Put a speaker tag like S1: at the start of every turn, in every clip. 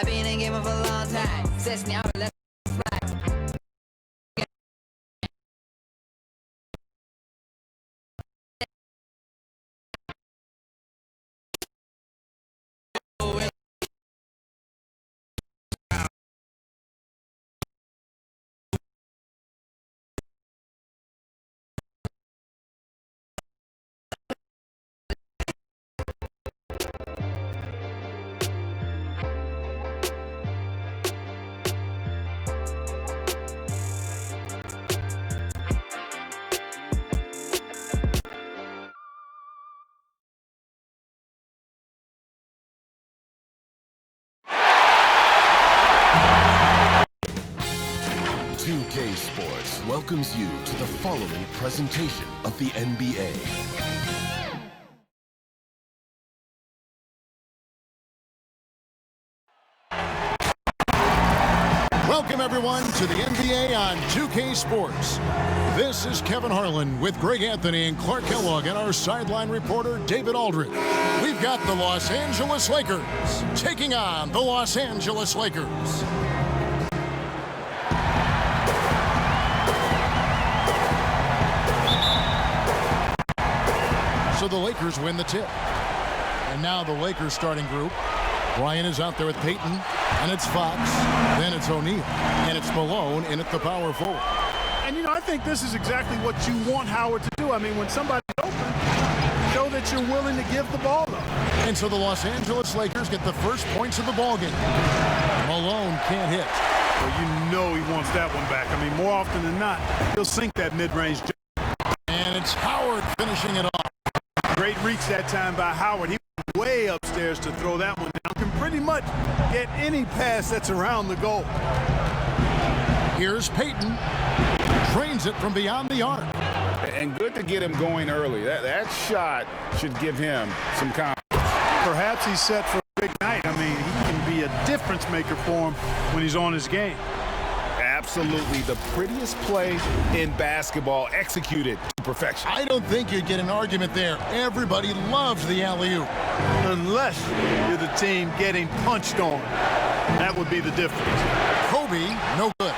S1: I've been in game for a long time. Sets me out and left flat.
S2: Sports welcomes you to the following presentation of the NBA.
S3: Welcome everyone to the NBA on 2K Sports. This is Kevin Harlan with Greg Anthony and Clark Kellogg and our sideline reporter David Aldridge. We've got the Los Angeles Lakers taking on the Los Angeles Lakers. So the Lakers win the tip. And now the Lakers starting group. Bryant is out there with Payton, and it's Fox, then it's O'Neal, and it's Malone in at the power forward.
S4: And, you know, I think this is exactly what you want Howard to do. I mean, when somebody's open, show that you're willing to give the ball up.
S3: And so the Los Angeles Lakers get the first points of the ballgame. Malone can't hit.
S4: Well, you know he wants that one back. I mean, more often than not, he'll sink that mid-range jump.
S3: And it's Howard finishing it off.
S4: Great reach that time by Howard. He was way upstairs to throw that one down. Can pretty much get any pass that's around the goal.
S3: Here's Payton. Trains it from beyond the arc.
S5: And good to get him going early. That shot should give him some confidence.
S4: Perhaps he's set for a big night. I mean, he can be a difference maker for him when he's on his game.
S5: Absolutely the prettiest play in basketball, executed to perfection.
S3: I don't think you'd get an argument there. Everybody loves the alley-oop.
S4: Unless you're the team getting punched on. That would be the difference.
S3: Kobe, no good.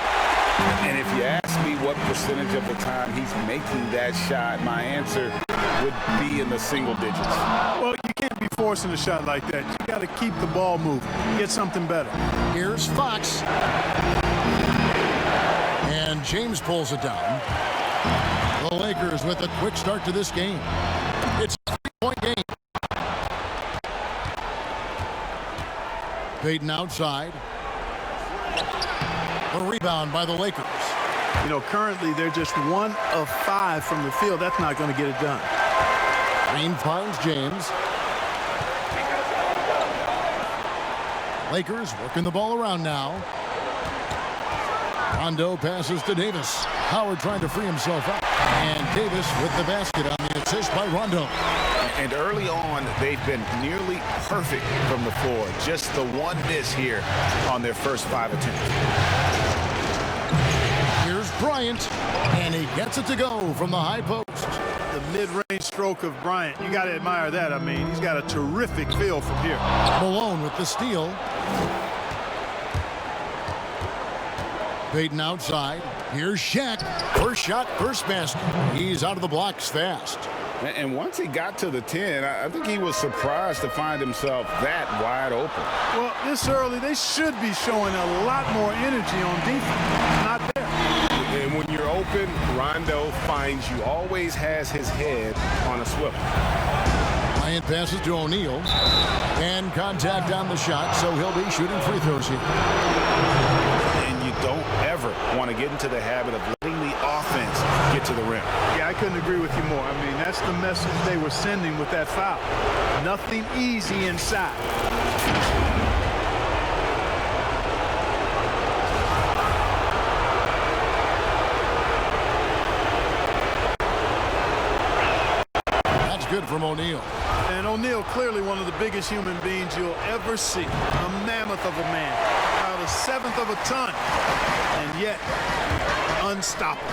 S5: And if you ask me what percentage of the time he's making that shot, my answer would be in the single digits.
S4: Well, you can't be forcing a shot like that. You got to keep the ball moving. Get something better.
S3: Here's Fox. And James pulls it down. The Lakers with a quick start to this game. It's a 3-point game. Payton outside. A rebound by the Lakers.
S4: You know, currently they're just 1 of 5 from the field. That's not going to get it done.
S3: Green finds James. Lakers working the ball around now. Rondo passes to Davis. Howard trying to free himself up. And Davis with the basket on the assist by Rondo.
S5: And early on, they've been nearly perfect from the floor. Just the one miss here on their first 5 attempts.
S3: Here's Bryant, and he gets it to go from the high post.
S4: The mid-range stroke of Bryant, you got to admire that. I mean, he's got a terrific feel from here.
S3: Malone with the steal. Payton outside. Here's Shaq. First shot, first basket. He's out of the blocks fast.
S5: And once he got to the 10, I think he was surprised to find himself that wide open.
S4: Well, this early, they should be showing a lot more energy on defense. Not there.
S5: And when you're open, Rondo finds you, always has his head on a swivel.
S3: Bryant passes to O'Neal. And contact on the shot, so he'll be shooting free throws here.
S5: And you don't ever want to get into the habit of letting the offense get to the rim.
S4: Yeah, I couldn't agree with you more. I mean, that's the message they were sending with that foul. Nothing easy inside.
S3: That's good from O'Neal.
S4: And O'Neal, clearly one of the biggest human beings you'll ever see. A mammoth of a man. About 1/7 of a ton. And yet, unstoppable.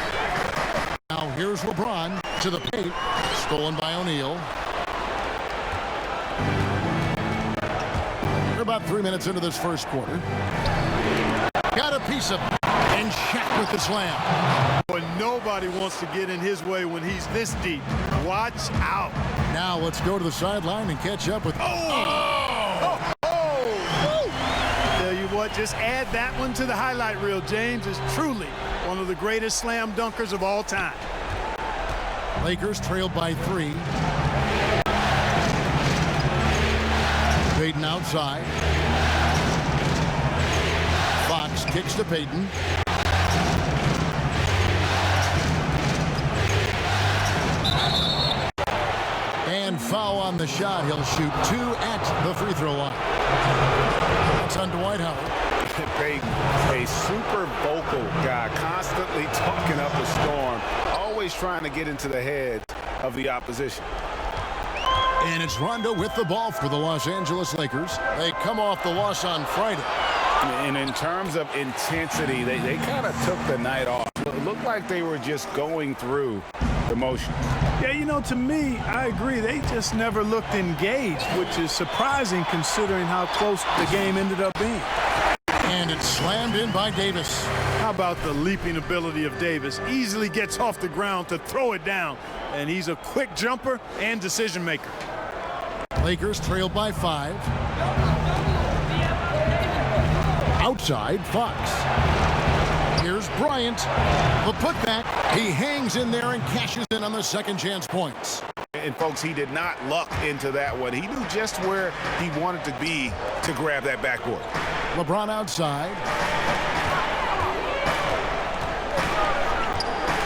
S3: Now here's LeBron to the paint. Stolen by O'Neal. about 3 minutes into this first quarter. Got a piece of it. And Shaq with the slam.
S4: But nobody wants to get in his way when he's this deep. Watch out.
S3: Now let's go to the sideline and catch up with...
S4: Tell you what, just add that one to the highlight reel. James is truly one of the greatest slam dunkers of all time.
S3: Lakers trailed by 3. Payton outside. Fox kicks to Payton. And foul on the shot. He'll shoot 2 at the free throw line. That's on Dwight Howard.
S5: Payton, a super vocal guy, constantly talking up a storm, always trying to get into the head of the opposition.
S3: And it's Rondo with the ball for the Los Angeles Lakers. They come off the loss on Friday.
S5: And in terms of intensity, they kind of took the night off. It looked like they were just going through the motions.
S4: Yeah, you know, to me, I agree. They just never looked engaged, which is surprising considering how close the game ended up being.
S3: And it's slammed in by Davis.
S4: How about the leaping ability of Davis? Easily gets off the ground to throw it down. And he's a quick jumper and decision maker.
S3: Lakers trailed by 5. Outside, Fox. Here's Bryant. The putback. He hangs in there and cashes in on the second chance points.
S5: And, folks, he did not luck into that one. He knew just where he wanted to be to grab that backboard.
S3: LeBron outside.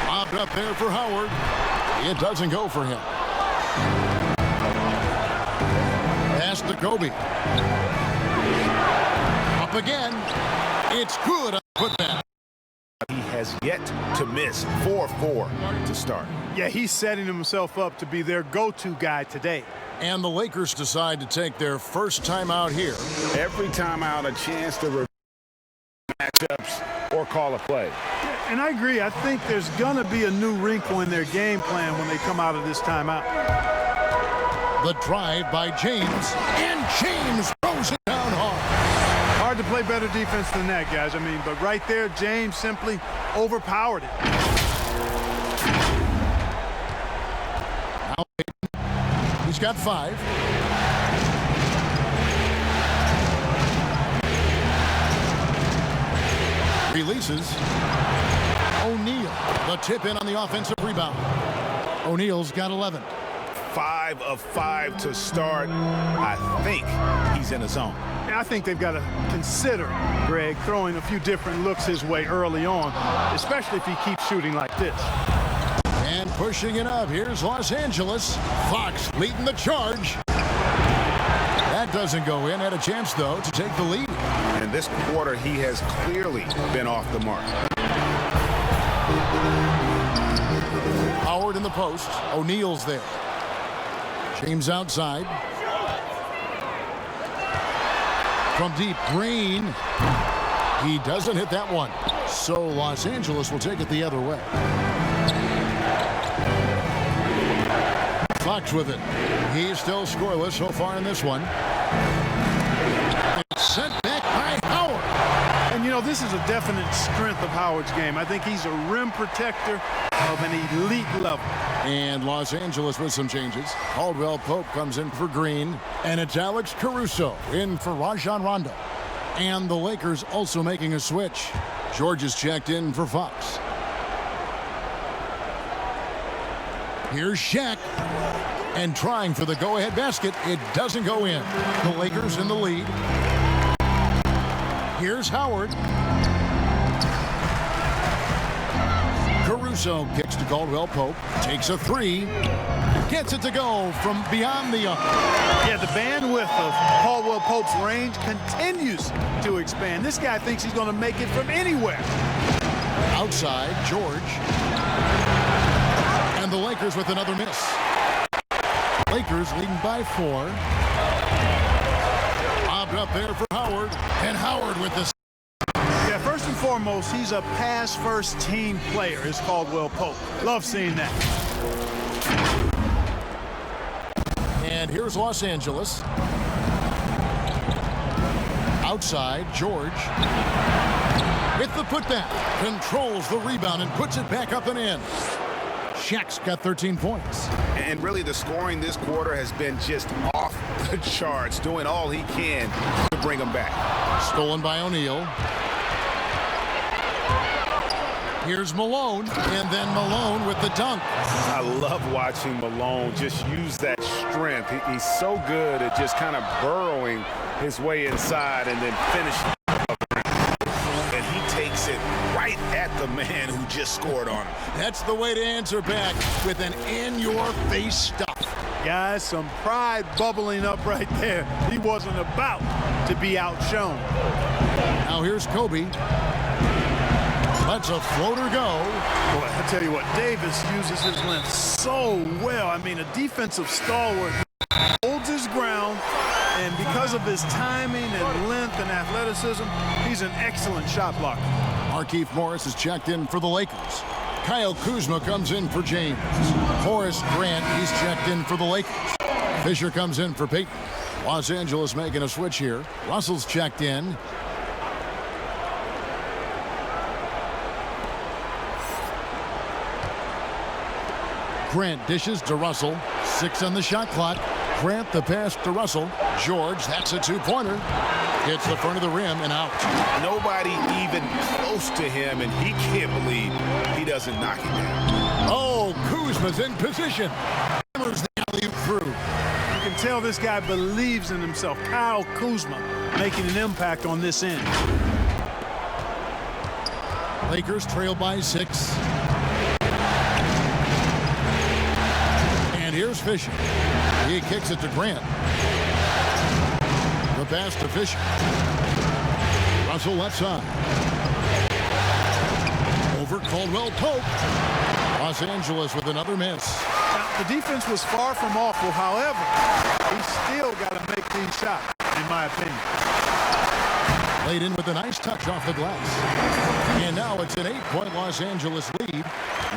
S3: Lobbed up there for Howard. It doesn't go for him. Pass to Kobe. Up again. It's good on the putback.
S5: He has yet to miss 4-4 to start.
S4: Yeah, he's setting himself up to be their go-to guy today.
S3: And the Lakers decide to take their first time out here.
S5: Every time out, a chance to review matchups or call a play.
S4: Yeah, and I agree. I think there's going to be a new wrinkle in their game plan when they come out of this timeout.
S3: The drive by James. And James throws it down hard.
S4: Hard to play better defense than that, guys. I mean, but right there, James simply overpowered it.
S3: Now he's got 5. Releases. O'Neal. The tip in on the offensive rebound. O'Neal's got 11.
S5: 5 of 5 to start. I think he's in the zone.
S4: I think they've got to consider, Greg, throwing a few different looks his way early on, especially if he keeps shooting like this.
S3: And pushing it up. Here's Los Angeles. Fox leading the charge. That doesn't go in. Had a chance, though, to take the lead.
S5: And this quarter, he has clearly been off the mark.
S3: Howard in the post. O'Neal's there. James outside. From deep, Green. He doesn't hit that one. So Los Angeles will take it the other way. Fox with it. He's still scoreless so far in this one. It's sent back by Howard.
S4: And, you know, this is a definite strength of Howard's game. I think he's a rim protector of an elite level.
S3: And Los Angeles with some changes. Caldwell Pope comes in for Green. And it's Alex Caruso in for Rajon Rondo. And the Lakers also making a switch. George is checked in for Fox. Here's Shaq. And trying for the go-ahead basket. It doesn't go in. The Lakers in the lead. Here's Howard. Caruso kicks to Caldwell Pope. Takes a 3. Gets it to go from beyond the arc.
S4: Yeah, the bandwidth of Caldwell Pope's range continues to expand. This guy thinks he's going to make it from anywhere.
S3: Outside, George. And the Lakers with another miss. Lakers leading by 4. Lobbed up there for Howard. And Howard with the...
S4: Yeah, first and foremost, he's a pass-first team player, is Caldwell Pope. Love seeing that.
S3: And here's Los Angeles. Outside, George. With the putback. Controls the rebound and puts it back up and in. Shaq's got 13 points.
S5: And really the scoring this quarter has been just off the charts, doing all he can to bring them back.
S3: Stolen by O'Neal. Here's Malone, and then Malone with the dunk.
S5: I love watching Malone just use that strength. He's so good at just kind of burrowing his way inside and then finishing. And he takes it right at the man who just scored on him.
S3: That's the way to answer back with an in-your-face stuff.
S4: Guys, some pride bubbling up right there. He wasn't about to be outshone.
S3: Now here's Kobe. Lets a floater go.
S4: Boy, I tell you what, Davis uses his length so well. I mean, a defensive stalwart holds his ground, and because of his timing and length and athleticism, he's an excellent shot blocker.
S3: Markieff Morris is checked in for the Lakers. Kyle Kuzma comes in for James. Horace Grant, he's checked in for the Lakers. Fisher comes in for Peyton. Los Angeles making a switch here. Russell's checked in. Grant dishes to Russell. 6 on the shot clock. Grant the pass to Russell. George, that's a two-pointer. Hits the front of the rim and out.
S5: Nobody even close to him, and he can't believe he doesn't knock it down.
S3: Oh, Kuzma's in position. Hammers the alley-oop through.
S4: You can tell this guy believes in himself. Kyle Kuzma making an impact on this end.
S3: Lakers trail by 6. And here's Fisher. He kicks it to Grant. The pass to Fisher. Russell left side. Over Caldwell Pope. Los Angeles with another miss.
S4: Now, the defense was far from awful. However, he's still got to make these shots, in my opinion.
S3: Laid in with a nice touch off the glass. And now it's an 8-point Los Angeles lead.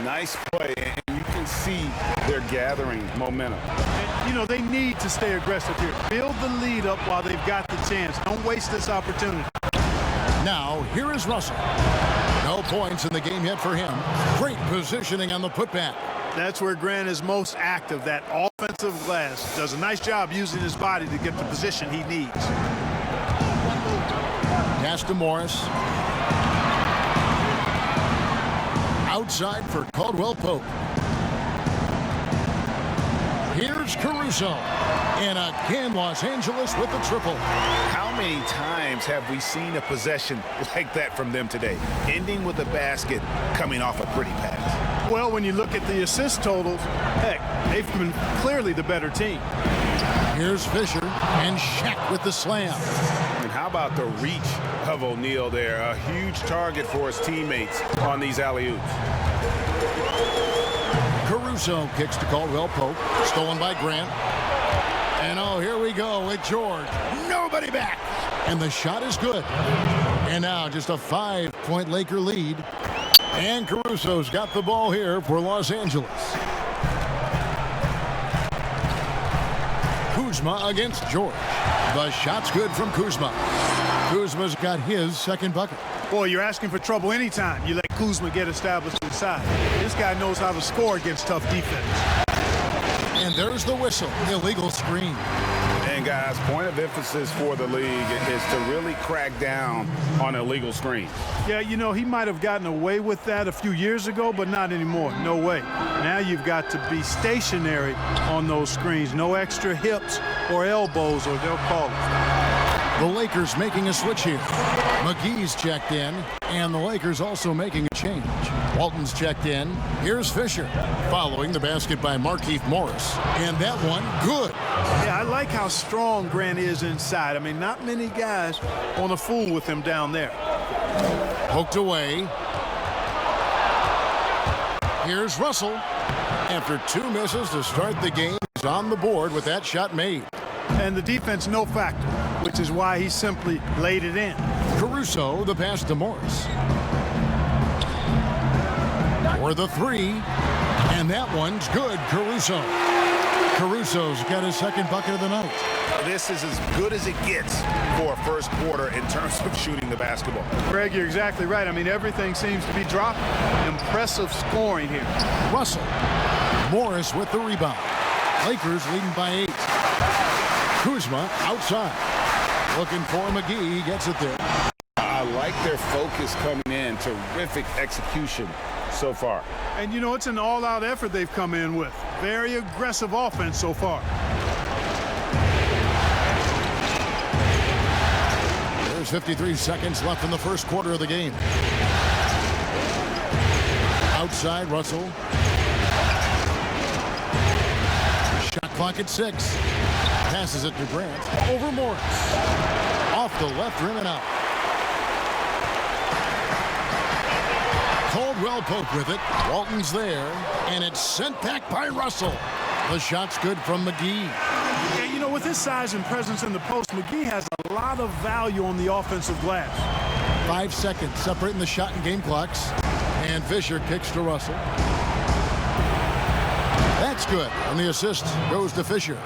S5: Nice play, and you can see they're gathering momentum.
S4: And, you know, they need to stay aggressive here. Build the lead up while they've got the chance. Don't waste this opportunity.
S3: Now, here is Russell. No points in the game yet for him. Great positioning on the putback.
S4: That's where Grant is most active. That offensive glass does a nice job using his body to get the position he needs.
S3: Pass to Morris. Outside for Caldwell Pope. Here's Caruso. And again, Los Angeles with the triple.
S5: How many times have we seen a possession like that from them today? Ending with a basket, coming off a pretty pass.
S4: Well, when you look at the assist totals, heck, they've been clearly the better team.
S3: Here's Fisher and Shaq with the slam.
S5: And how about the reach of O'Neal there? A huge target for his teammates on these alley-oops.
S3: Caruso kicks to Caldwell Pope. Stolen by Grant. And oh, here we go with George. Nobody back. And the shot is good. And now just a 5-point Laker lead. And Caruso's got the ball here for Los Angeles. Kuzma against George. The shot's good from Kuzma. Kuzma's got his second bucket.
S4: Boy, you're asking for trouble anytime you let Kuzma get established inside. This guy knows how to score against tough defense.
S3: And there's the whistle. Illegal screen.
S5: And guys, point of emphasis for the league is to really crack down on illegal screens.
S4: Yeah, you know, he might have gotten away with that a few years ago, but not anymore. No way. Now you've got to be stationary on those screens. No extra hips or elbows, or they'll call it.
S3: The Lakers making a switch here. McGee's checked in, and the Lakers also making a change. Walton's checked in. Here's Fisher, following the basket by Markieff Morris. And that one, good.
S4: Yeah, I like how strong Grant is inside. I mean, not many guys want to fool with him down there.
S3: Poked away. Here's Russell. After 2 misses to start the game, he's on the board with that shot made.
S4: And the defense, no factor, which is why he simply laid it in.
S3: Caruso, the pass to Morris. For the 3. And that one's good, Caruso. Caruso's got his second bucket of the night.
S5: This is as good as it gets for a first quarter in terms of shooting the basketball.
S4: Greg, you're exactly right. I mean, everything seems to be dropping. Impressive scoring here.
S3: Russell. Morris with the rebound. Lakers leading by 8. Kuzma outside. Looking for McGee. He gets it there.
S5: I like their focus coming in. Terrific execution so far.
S4: And, you know, it's an all-out effort they've come in with. Very aggressive offense so far.
S3: There's 53 seconds left in the first quarter of the game. Outside, Russell. Shot clock at 6. Passes it to Grant. Over Morris. Off the left rim and out. Caldwell Pope with it. Walton's there. And it's sent back by Russell. The shot's good from McGee.
S4: Yeah, you know, with his size and presence in the post, McGee has a lot of value on the offensive glass.
S3: 5 seconds separating the shot and game clocks. And Fisher kicks to Russell. That's good. And the assist goes to Fisher.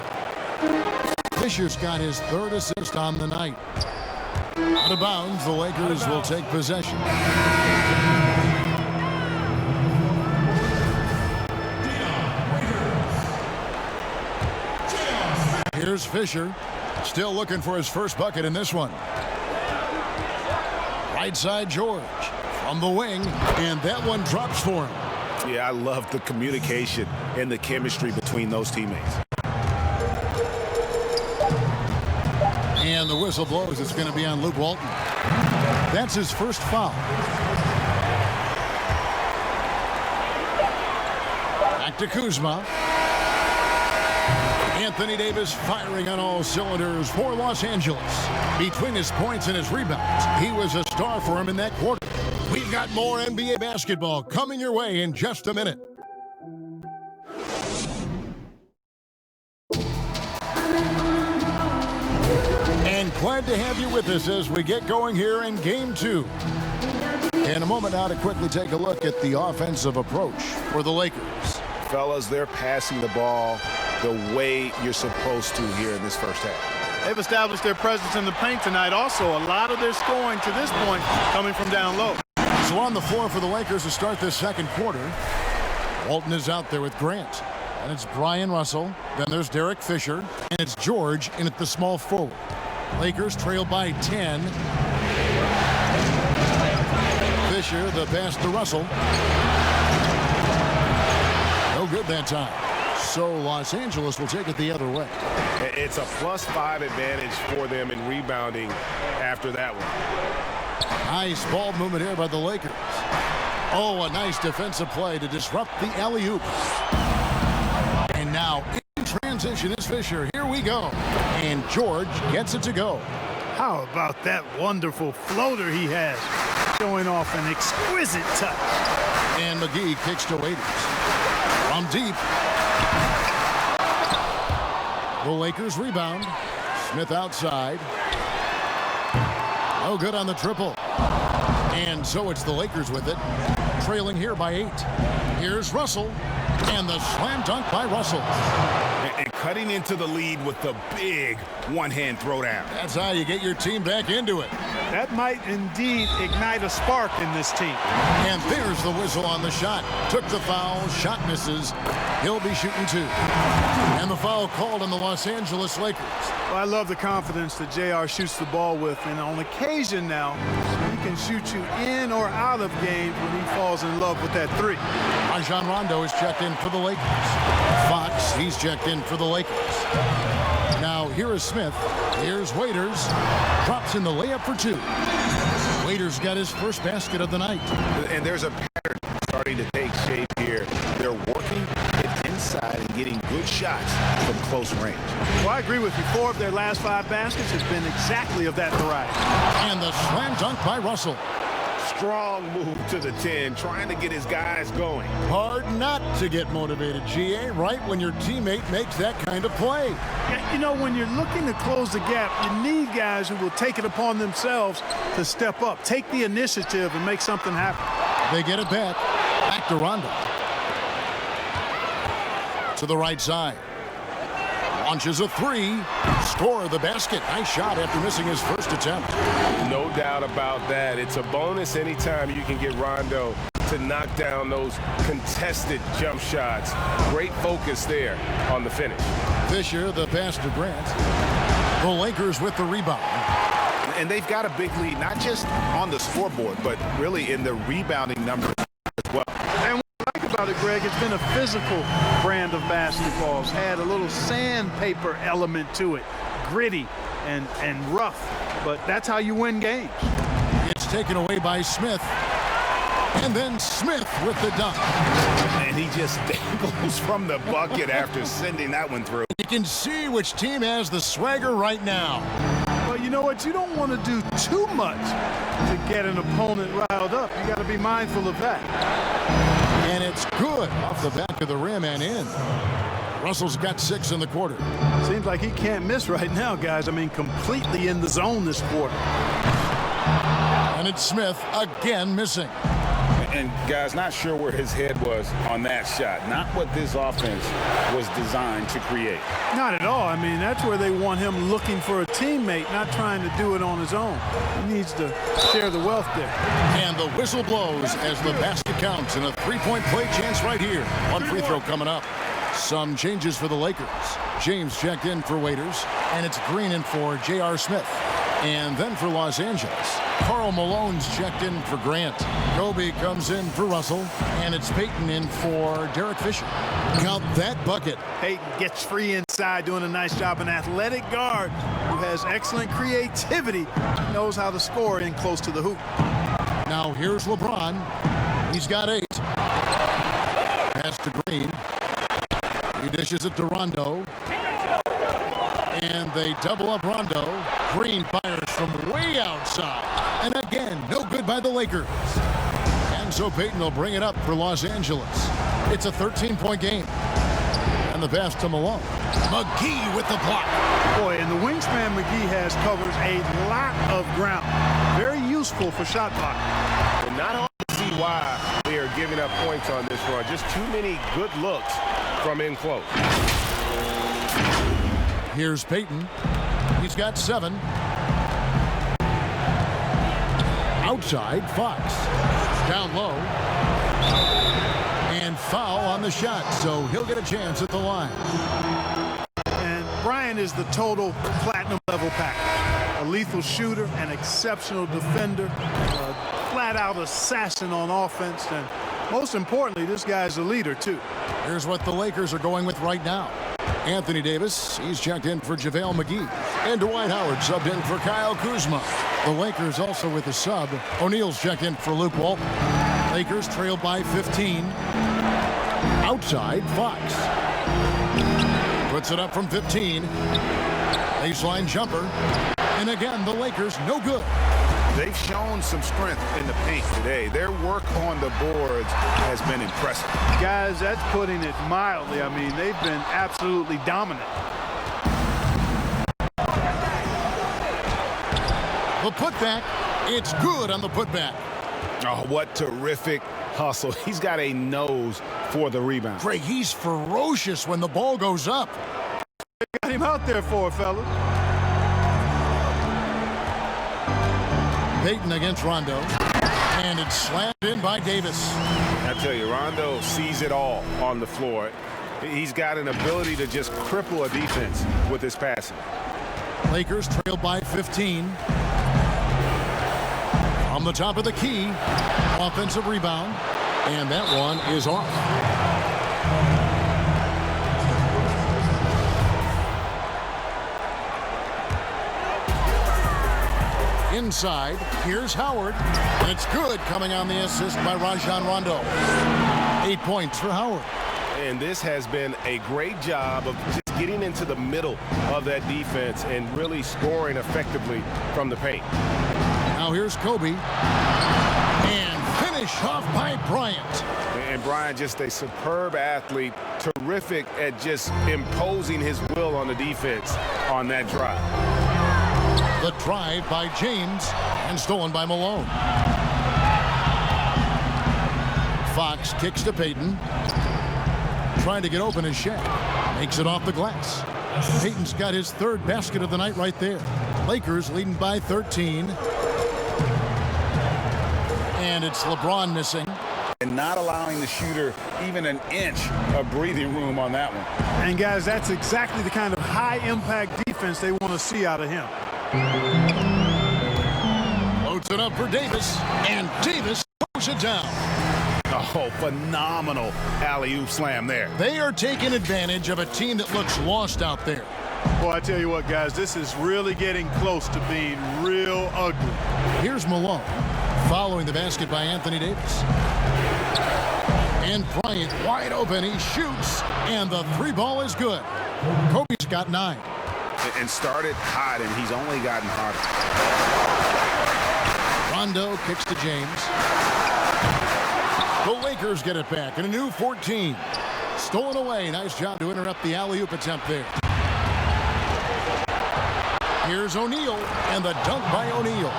S3: Fisher's got his 3rd assist on the night. Out of bounds, the Lakers will take possession. Here's Fisher, still looking for his first bucket in this one. Right side, George from the wing, and that one drops for him.
S5: Yeah, I love the communication and the chemistry between those teammates.
S3: And the whistle blows. It's going to be on Luke Walton. That's his first foul. Back to Kuzma. Anthony Davis firing on all cylinders for Los Angeles. Between his points and his rebounds, he was a star for him in that quarter. We've got more NBA basketball coming your way in just a minute. And glad to have you with us as we get going here in Game 2. In a moment now to quickly take a look at the offensive approach for the Lakers.
S5: Fellas, they're passing the ball the way you're supposed to here in this first half.
S4: They've established their presence in the paint tonight. Also, a lot of their scoring to this point coming from down low.
S3: So on the floor for the Lakers to start this second quarter, Walton is out there with Grant. And it's Brian Russell. Then there's Derek Fisher. And it's George in at the small forward. Lakers trail by 10. Fisher, the pass to Russell. No good that time. So Los Angeles will take it the other way.
S5: It's a +5 advantage for them in rebounding after that one.
S3: Nice ball movement here by the Lakers. Oh, a nice defensive play to disrupt the alley-oop. And now in transition is Fisher. Here we go. And George gets it to go.
S4: How about that wonderful floater he has? Showing off an exquisite touch.
S3: And McGee kicks to Waiters. From deep. The Lakers rebound. Smith outside. No good on the triple. And so it's the Lakers with it. Trailing here by 8. Here's Russell. And the slam dunk by Russell.
S5: And cutting into the lead with the big one-hand throwdown.
S3: That's how you get your team back into it.
S4: That might indeed ignite a spark in this team.
S3: And there's the whistle on the shot. Took the foul. Shot misses. He'll be shooting 2. And the foul called on the Los Angeles Lakers.
S4: Well, I love the confidence that JR shoots the ball with. And on occasion now, he can shoot you in or out of games when he falls in love with that 3.
S3: Rajon Rondo is checked in for the Lakers. Fox, he's checked in for the Lakers. Now, here is Smith. Here's Waiters. Drops in the layup for 2. Waiters got his first basket of the night.
S5: And there's a pattern starting to take shape here. They're working it inside and getting good shots from close range.
S4: Well, I agree with you. 4 of their last 5 baskets has been exactly of that variety.
S3: And the slam dunk by Russell.
S5: Strong move to the 10, trying to get his guys going.
S3: Hard not to get motivated, GA, right when your teammate makes that kind of play.
S4: Yeah, you know, when you're looking to close the gap, you need guys who will take it upon themselves to step up, take the initiative, and make something happen.
S3: They get it back. Back to Rondo. To the right side. Launches a three. Score the basket. Nice shot after missing his first attempt.
S5: No doubt about that. It's a bonus anytime you can get Rondo to knock down those contested jump shots. Great focus there on the finish.
S3: Fisher, the pass to Grant. The Lakers with the rebound.
S6: And they've got a big lead, not just on the scoreboard, but really in the rebounding numbers as well.
S4: And what I like about it, Greg, it's been a physical brand of basketball. It's had a little sandpaper element to it, gritty and rough, but that's how you win games.
S3: It's taken away by Smith. And then Smith with the dunk.
S6: And he just dangles from the bucket after sending that one through.
S3: You can see which team has the swagger right now.
S4: Well, you know what? You don't want to do too much to get an opponent riled up. You got to be mindful of that.
S3: And it's good off the back of the rim and in. Russell's got 6 in the quarter.
S4: Seems like he can't miss right now, guys. I mean, completely in the zone this quarter.
S3: And it's Smith again missing.
S6: And guys, not sure where his head was on that shot. Not what this offense was designed to create.
S4: Not at all. I mean, that's where they want him looking for a teammate, not trying to do it on his own. He needs to share the wealth there.
S3: And the whistle blows as the basket counts, and a three-point play chance right here. One free throw coming up. Some changes for the Lakers. James checked in for Waiters, and it's Green in for J.R. Smith. And then for Los Angeles, Karl Malone's checked in for Grant. Kobe comes in for Russell, and it's Payton in for Derek Fisher. Count that bucket.
S4: Payton gets free inside, doing a nice job. An athletic guard who has excellent creativity, knows how to score in close to the hoop.
S3: Now here's LeBron. He's got 8. Pass to Green. He dishes it to Rondo. And they double up Rondo. Green fires from way outside. And again, no good by the Lakers. And so Payton will bring it up for Los Angeles. It's a 13-point game. And the pass to Malone. McGee with the block.
S4: Boy, and the wingspan McGee has covers a lot of ground. Very useful for shot blocking.
S5: And not hard to see why they are giving up points on this run. Just too many good looks from in close.
S3: Here's Payton. He's got 7. Outside, Fox. Down low. And foul on the shot, so he'll get a chance at the line.
S4: And Bryant is the total platinum level package. A lethal shooter, an exceptional defender, a flat-out assassin on offense, and most importantly, this guy's a leader, too.
S3: Here's what the Lakers are going with right now. Anthony Davis, he's checked in for JaVale McGee. And Dwight Howard subbed in for Kyle Kuzma. The Lakers also with a sub. O'Neal's checked in for Luke Walton. Lakers trailed by 15. Outside, Fox. Puts it up from 15. Baseline jumper. And again, the Lakers no good.
S6: They've shown some strength in the paint today. Their work on the boards has been impressive.
S4: Guys, that's putting it mildly. I mean, they've been absolutely dominant.
S3: The putback, it's good on the putback.
S6: Oh, what terrific hustle. He's got a nose for the rebound.
S3: Craig, he's ferocious when the ball goes up.
S4: Got him out there for it, fellas.
S3: Payton against Rondo. And it's slammed in by Davis.
S5: I tell you, Rondo sees it all on the floor. He's got an ability to just cripple a defense with his passing.
S3: Lakers trail by 15. From the top of the key, offensive rebound. And that one is off. Inside, here's Howard. And it's good, coming on the assist by Rajon Rondo. 8 points for Howard.
S5: And this has been a great job of just getting into the middle of that defense and really scoring effectively from the paint.
S3: Now here's Kobe. And finish off by Bryant.
S5: And Bryant, just a superb athlete, terrific at just imposing his will on the defense on that drive.
S3: The drive by James and stolen by Malone. Fox kicks to Payton. Trying to get open is Shaq. Makes it off the glass. Payton's got his third basket of the night right there. Lakers leading by 13. And it's LeBron missing.
S6: And not allowing the shooter even an inch of breathing room on that one.
S4: And guys, that's exactly the kind of high-impact defense they want to see out of him.
S3: Loads it up for Davis, and Davis throws it down.
S5: Oh, phenomenal alley-oop slam there.
S3: They are taking advantage of a team that looks lost out there.
S4: Boy, I tell you what, guys, this is really getting close to being real ugly.
S3: Here's Malone, following the basket by Anthony Davis. And Bryant wide open, he shoots, and the three ball is good. Kobe's got 9.
S5: And started hot, and he's only gotten hotter.
S3: Rondo kicks to James. The Lakers get it back in a new 14. Stolen away. Nice job to interrupt the alley-oop attempt there. Here's O'Neal, and the dunk by O'Neal.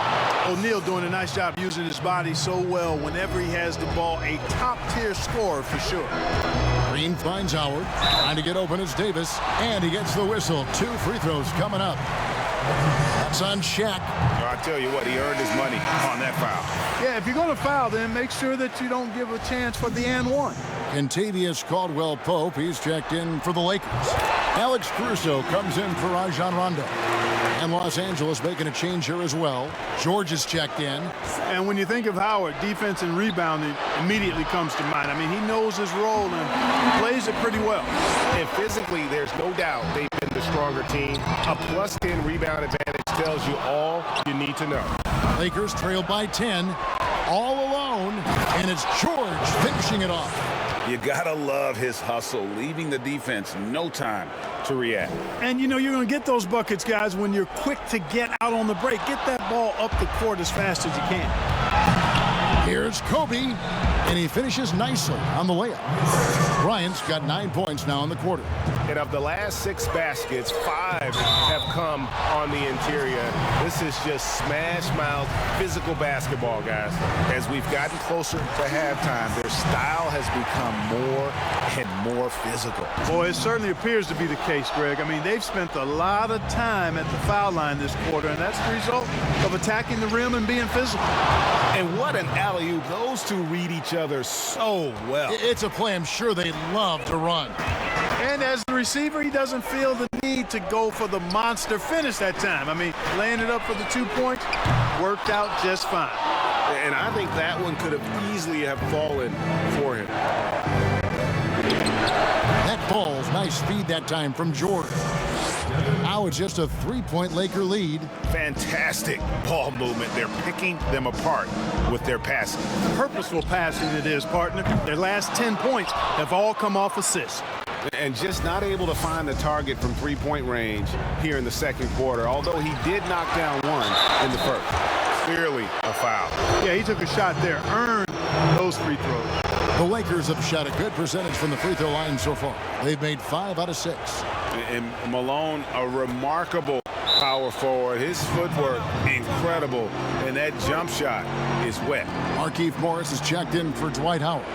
S4: O'Neal doing a nice job using his body so well whenever he has the ball. A top-tier scorer for sure.
S3: Green finds Howard. Trying to get open is Davis, and he gets the whistle. 2 free throws coming up. That's on Shaq.
S5: I tell you what, he earned his money on that foul.
S4: Yeah, if you're going to foul, then make sure that you don't give a chance for the and one.
S3: Kentavious Caldwell-Pope, he's checked in for the Lakers. Alex Caruso comes in for Rajon Rondo. And Los Angeles making a change here as well. George is checked in.
S4: And when you think of Howard, defense and rebounding immediately comes to mind. I mean, he knows his role and plays it pretty well.
S5: And physically, there's no doubt they've been the stronger team. A plus 10 rebound advantage tells you all you need to know.
S3: Lakers trail by 10, all alone, and it's George finishing it off.
S6: You gotta love his hustle, leaving the defense no time to react.
S4: And you know you're going to get those buckets, guys, when you're quick to get out on the break. Get that ball up the court as fast as you can.
S3: Here's Kobe, and he finishes nicely on the layup. Bryant's got 9 points now in the quarter.
S5: And of the last 6 baskets, 5 have come on the interior. This is just smash-mouth physical basketball, guys. As we've gotten closer to halftime, their style has become more and more physical.
S4: Boy, it certainly appears to be the case, Greg. I mean, they've spent a lot of time at the foul line this quarter, and that's the result of attacking the rim and being physical.
S5: And what an alley-oop. Those two read each other so well.
S3: It's a play I'm sure they love to run.
S4: And as the receiver, he doesn't feel the need to go for the monster finish that time. I mean, laying it up for the 2 points worked out just fine.
S5: And I think that one could have easily have fallen for him.
S3: That ball's nice speed that time from Jordan. Now it's just a 3-point Laker lead.
S5: Fantastic ball movement. They're picking them apart with their passing.
S4: Purposeful passing it is, partner. Their last 10 points have all come off assists.
S5: And just not able to find the target from 3-point range here in the second quarter, although he did knock down one in the first. Clearly a foul.
S4: Yeah, he took a shot there, earned those free throws.
S3: The Lakers have shot a good percentage from the free throw line so far. They've made 5 out of 6.
S5: And Malone, a remarkable power forward. His footwork, incredible. And that jump shot is wet.
S3: Markieff Morris is checked in for Dwight Howard.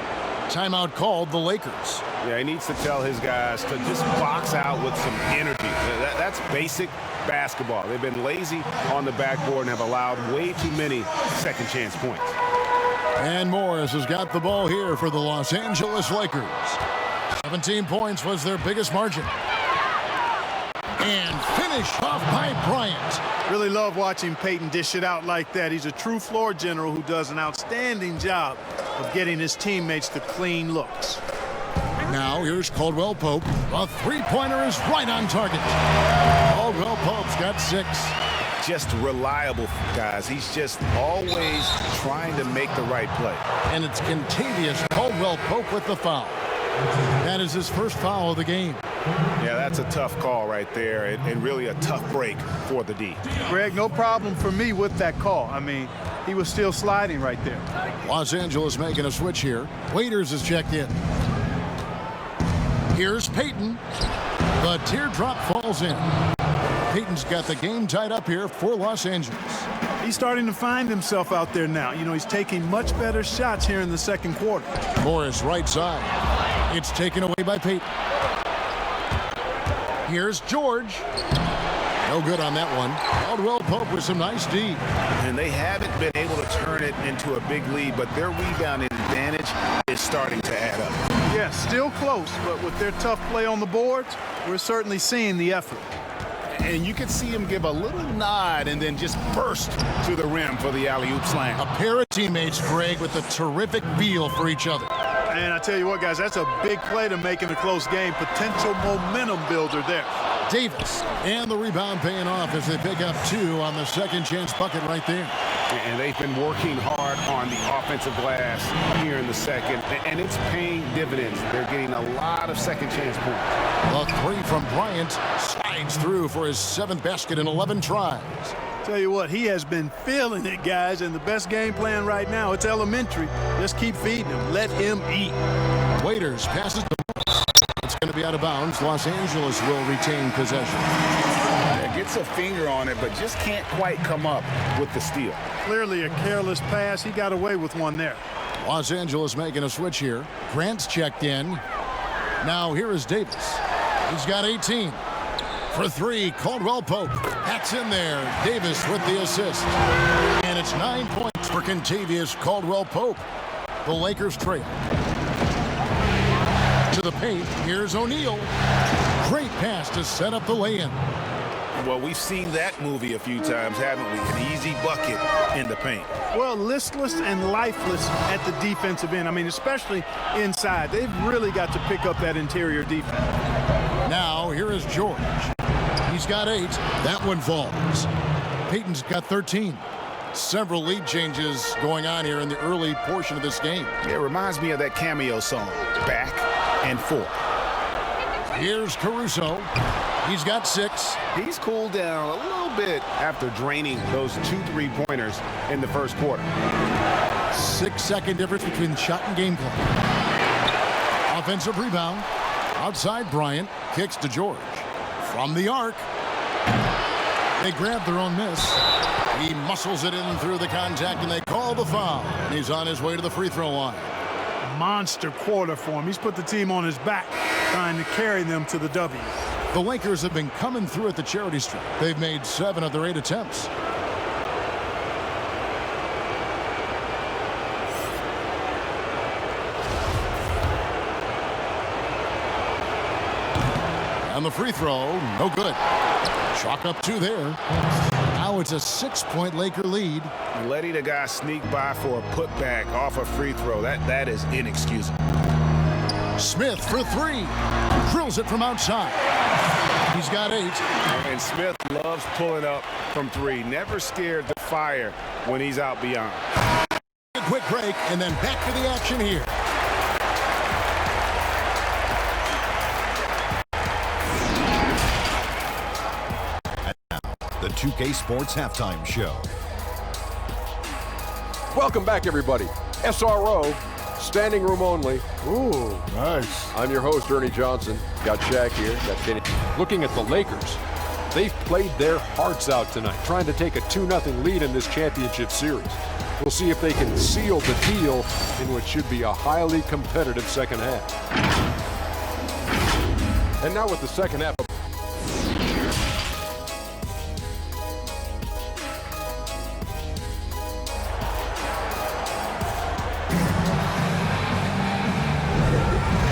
S3: Timeout called the Lakers.
S5: Yeah, he needs to tell his guys to just box out with some energy. That's basic basketball. They've been lazy on the backboard and have allowed way too many second chance points.
S3: And Morris has got the ball here for the Los Angeles Lakers. 17 points was their biggest margin. And finished off by Bryant.
S4: Really love watching Payton dish it out like that. He's a true floor general who does an outstanding job of getting his teammates the clean looks.
S3: Now here's Caldwell-Pope. A three-pointer is right on target. Caldwell-Pope's got 6.
S5: Just reliable, guys. He's just always trying to make the right play.
S3: And it's Kentavious Caldwell-Pope with the foul. That is his first foul of the game.
S5: Yeah, that's a tough call right there, and really a tough break for the D.
S4: Greg, no problem for me with that call. I mean, he was still sliding right there.
S3: Los Angeles making a switch here. Waiters is checked in. Here's Payton. The teardrop falls in. Payton's got the game tied up here for Los Angeles.
S4: He's starting to find himself out there now. You know, he's taking much better shots here in the second quarter.
S3: Morris right side. It's taken away by Payton. Here's George. No good on that one. Caldwell Pope with some nice D.
S6: And they haven't been able to turn it into a big lead, but their rebounding advantage is starting to add up.
S4: Yeah, still close, but with their tough play on the boards, we're certainly seeing the effort.
S6: And you can see him give a little nod and then just burst to the rim for the alley-oop slam.
S3: A pair of teammates, Greg, with a terrific feel for each other.
S4: And I tell you what, guys, that's a big play to make in a close game. Potential momentum builder there.
S3: Davis, and the rebound paying off as they pick up 2 on the second chance bucket right there.
S5: And they've been working hard on the offensive glass here in the second, and it's paying dividends. They're getting a lot of second chance points.
S3: The 3 from Bryant slides through for his 7th basket in 11 tries.
S4: Tell you what, he has been feeling it, guys, and the best game plan right now, it's elementary. Just keep feeding him. Let him eat.
S3: Waiters passes to Morris. It's going to be out of bounds. Los Angeles will retain possession.
S6: Gets a finger on it, but just can't quite come up with the steal.
S4: Clearly a careless pass. He got away with one there.
S3: Los Angeles making a switch here. Grant's checked in. Now here is Davis. He's got 18. For 3, Caldwell Pope. That's in there. Davis with the assist. And it's 9 points for Kentavious Caldwell Pope. The Lakers trail. To the paint, here's O'Neal. Great pass to set up the lay-in.
S6: Well, we've seen that movie a few times, haven't we? An easy bucket in the paint.
S4: Well, listless and lifeless at the defensive end. I mean, especially inside. They've really got to pick up that interior defense.
S3: Now, here is George. He's got 8. That one falls. Payton's got 13. Several lead changes going on here in the early portion of this game.
S6: It reminds me of that cameo song, Back and Forth.
S3: Here's Caruso. He's got 6.
S6: He's cooled down a little bit after draining those 2 3-pointers in the first quarter.
S3: 6-second difference between shot and game clock. Offensive rebound. Outside Bryant. Kicks to George. From the arc. They grab their own miss. He muscles it in through the contact, and they call the foul. And he's on his way to the free throw line.
S4: Monster quarter for him. He's put the team on his back, trying to carry them to the W.
S3: The Lakers have been coming through at the charity stripe. They've made 7 of their 8 attempts. And the free throw, no good. Chalk up 2 there. Now it's a 6-point Laker lead.
S6: Letting a guy sneak by for a putback off a free throw, that is inexcusable.
S3: Smith for 3. Drills it from outside. He's got 8.
S5: And Smith loves pulling up from 3. Never scared to fire when he's out beyond.
S3: A quick break, and then back to the action here.
S7: The 2K Sports Halftime Show.
S8: Welcome back, everybody. SRO, standing room only.
S3: Ooh, nice.
S8: I'm your host, Ernie Johnson. Got Shaq here. Got Kenny. Looking at the Lakers, they've played their hearts out tonight, trying to take a 2-0 lead in this championship series. We'll see if they can seal the deal in what should be a highly competitive second half. And now with the second half.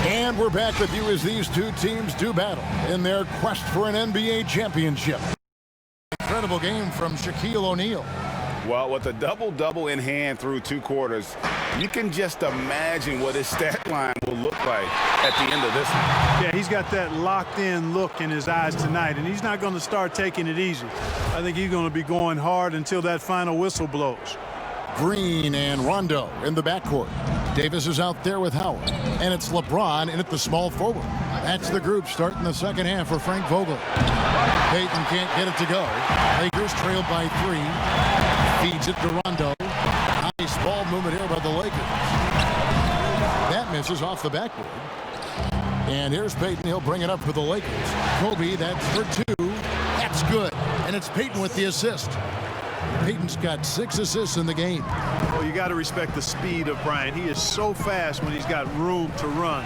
S3: And we're back with you as these 2 teams do battle in their quest for an NBA championship. Incredible game from Shaquille O'Neal.
S6: Well, with a double-double in hand through 2 quarters, you can just imagine what his stat line will look like at the end of this one.
S4: Yeah, he's got that locked-in look in his eyes tonight, and he's not going to start taking it easy. I think he's going to be going hard until that final whistle blows.
S3: Green and Rondo in the backcourt. Davis is out there with Howard, and it's LeBron in at the small forward. That's the group starting the second half for Frank Vogel. Payton can't get it to go. Lakers trailed by 3. Feeds it to Rondo. Nice ball movement here by the Lakers. That misses off the backboard. And here's Payton. He'll bring it up for the Lakers. Kobe, that's for 2. That's good. And it's Payton with the assist. Payton's got 6 assists in the game.
S4: Well, you got to respect the speed of Bryant. He is so fast when he's got room to run.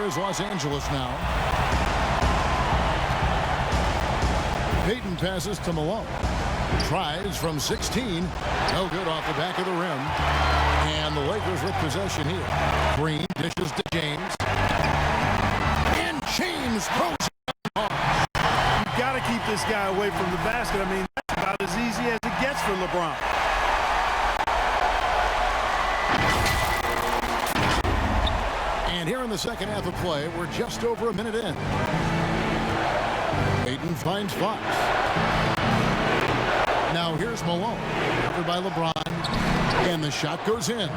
S3: Here's Los Angeles now. Payton passes to Malone. Tries from 16. No good off the back of the rim. And the Lakers with possession here. Green dishes to James. And James throws it.
S4: You've got to keep this guy away from the basket. I mean, that's about as easy as it gets for LeBron.
S3: And here in the second half of play, we're just over a minute in. Payton finds Fox. Now here's Malone. Covered by LeBron. And the shot goes in.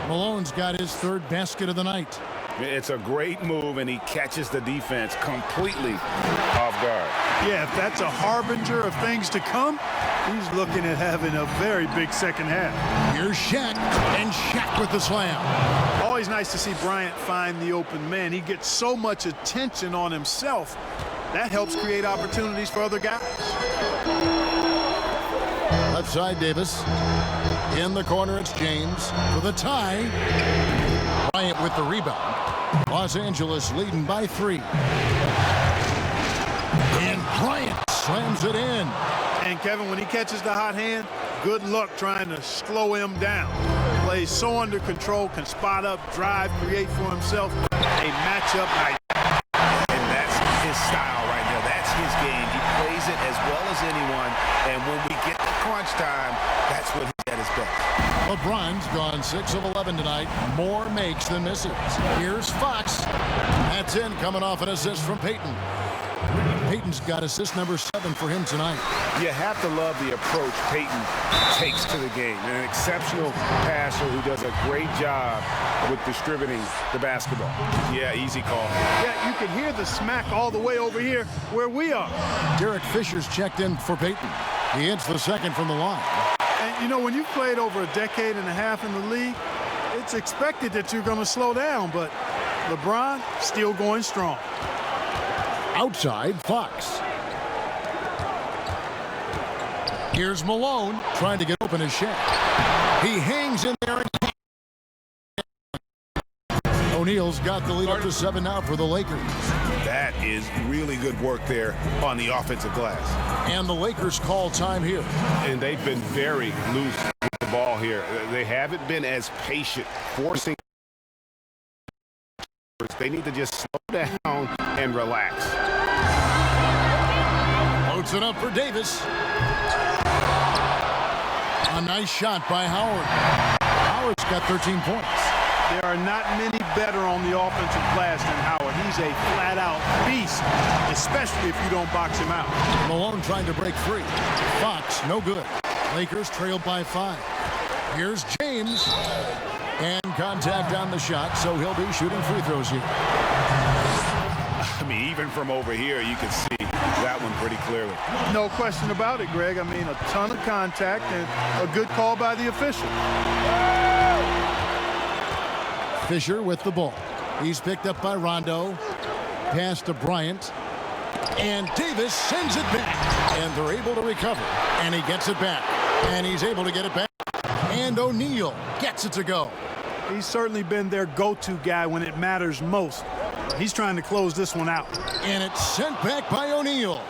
S3: Malone's got his third basket of the night.
S6: It's a great move, and he catches the defense completely off guard.
S4: Yeah, if that's a harbinger of things to come, he's looking at having a very big second half.
S3: Here's Shaq, and Shaq with the slam.
S4: Always nice to see Bryant find the open man. He gets so much attention on himself. That helps create opportunities for other guys.
S3: Left side, Davis. In the corner, it's James for the tie. Bryant with the rebound. Los Angeles leading by 3. And Bryant slams it in.
S4: And Kevin, when he catches the hot hand, good luck trying to slow him down. Plays so under control, can spot up, drive, create for himself a matchup night.
S6: And that's his style right there. That's his game. He plays it as well as anyone. And when we get to crunch time, that's when he's at his best.
S3: LeBron's gone 6 of 11 tonight. More makes than misses. Here's Fox. That's in, coming off an assist from Payton. Payton's got assist number 7 for him tonight.
S6: You have to love the approach Payton takes to the game. An exceptional passer who does a great job with distributing the basketball. Yeah, easy call.
S4: Yeah, you can hear the smack all the way over here where we are.
S3: Derek Fisher's checked in for Payton. He hits the second from the line.
S4: And, you know, when you've played over a decade and a half in the league, it's expected that you're going to slow down, but LeBron still going strong.
S3: Outside, Fox. Here's Malone trying to get open his shot. He hangs in there. O'Neal's got the lead up to 7 now for the Lakers.
S6: That is really good work there on the offensive glass.
S3: And the Lakers call time here.
S6: And they've been very loose with the ball here. They haven't been as patient, forcing. They need to just slow down and relax.
S3: Loads it up for Davis. A nice shot by Howard. Howard's got 13 points.
S4: There are not many better on the offensive glass than Howard. He's a flat-out beast, especially if you don't box him out.
S3: Malone trying to break free. Fox, no good. Lakers trailed by 5. Here's James. And contact on the shot, so he'll be shooting free throws here.
S6: I mean, even from over here, you can see that one pretty clearly.
S4: No question about it, Greg. I mean, a ton of contact and a good call by the official.
S3: Fisher with the ball. He's picked up by Rondo. Pass to Bryant. And Davis sends it back. And they're able to recover. And he gets it back. And he's able to get it back. And O'Neal gets it to go.
S4: He's certainly been their go-to guy when it matters most. He's trying to close this one out.
S3: And it's sent back by O'Neal.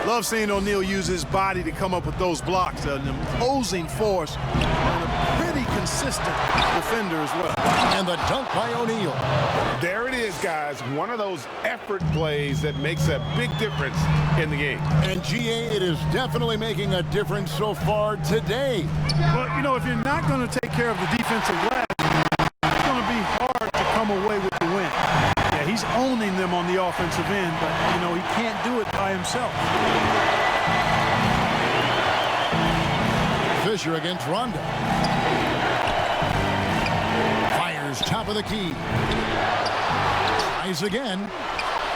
S4: Love seeing O'Neal use his body to come up with those blocks. An imposing force and a pretty consistent defender as well.
S3: And the dunk by O'Neal.
S6: There it is, guys. One of those effort plays that makes a big difference in the game.
S3: And GA, it is definitely making a difference so far today.
S4: But, you know, if you're not going to take care of the defensive glass, it's going to be hard to come away with the win. Yeah, he's owning them on the offensive end, but, you know, he can't do it by himself.
S3: Fisher against Rondo. Fires top of the key. Tries again.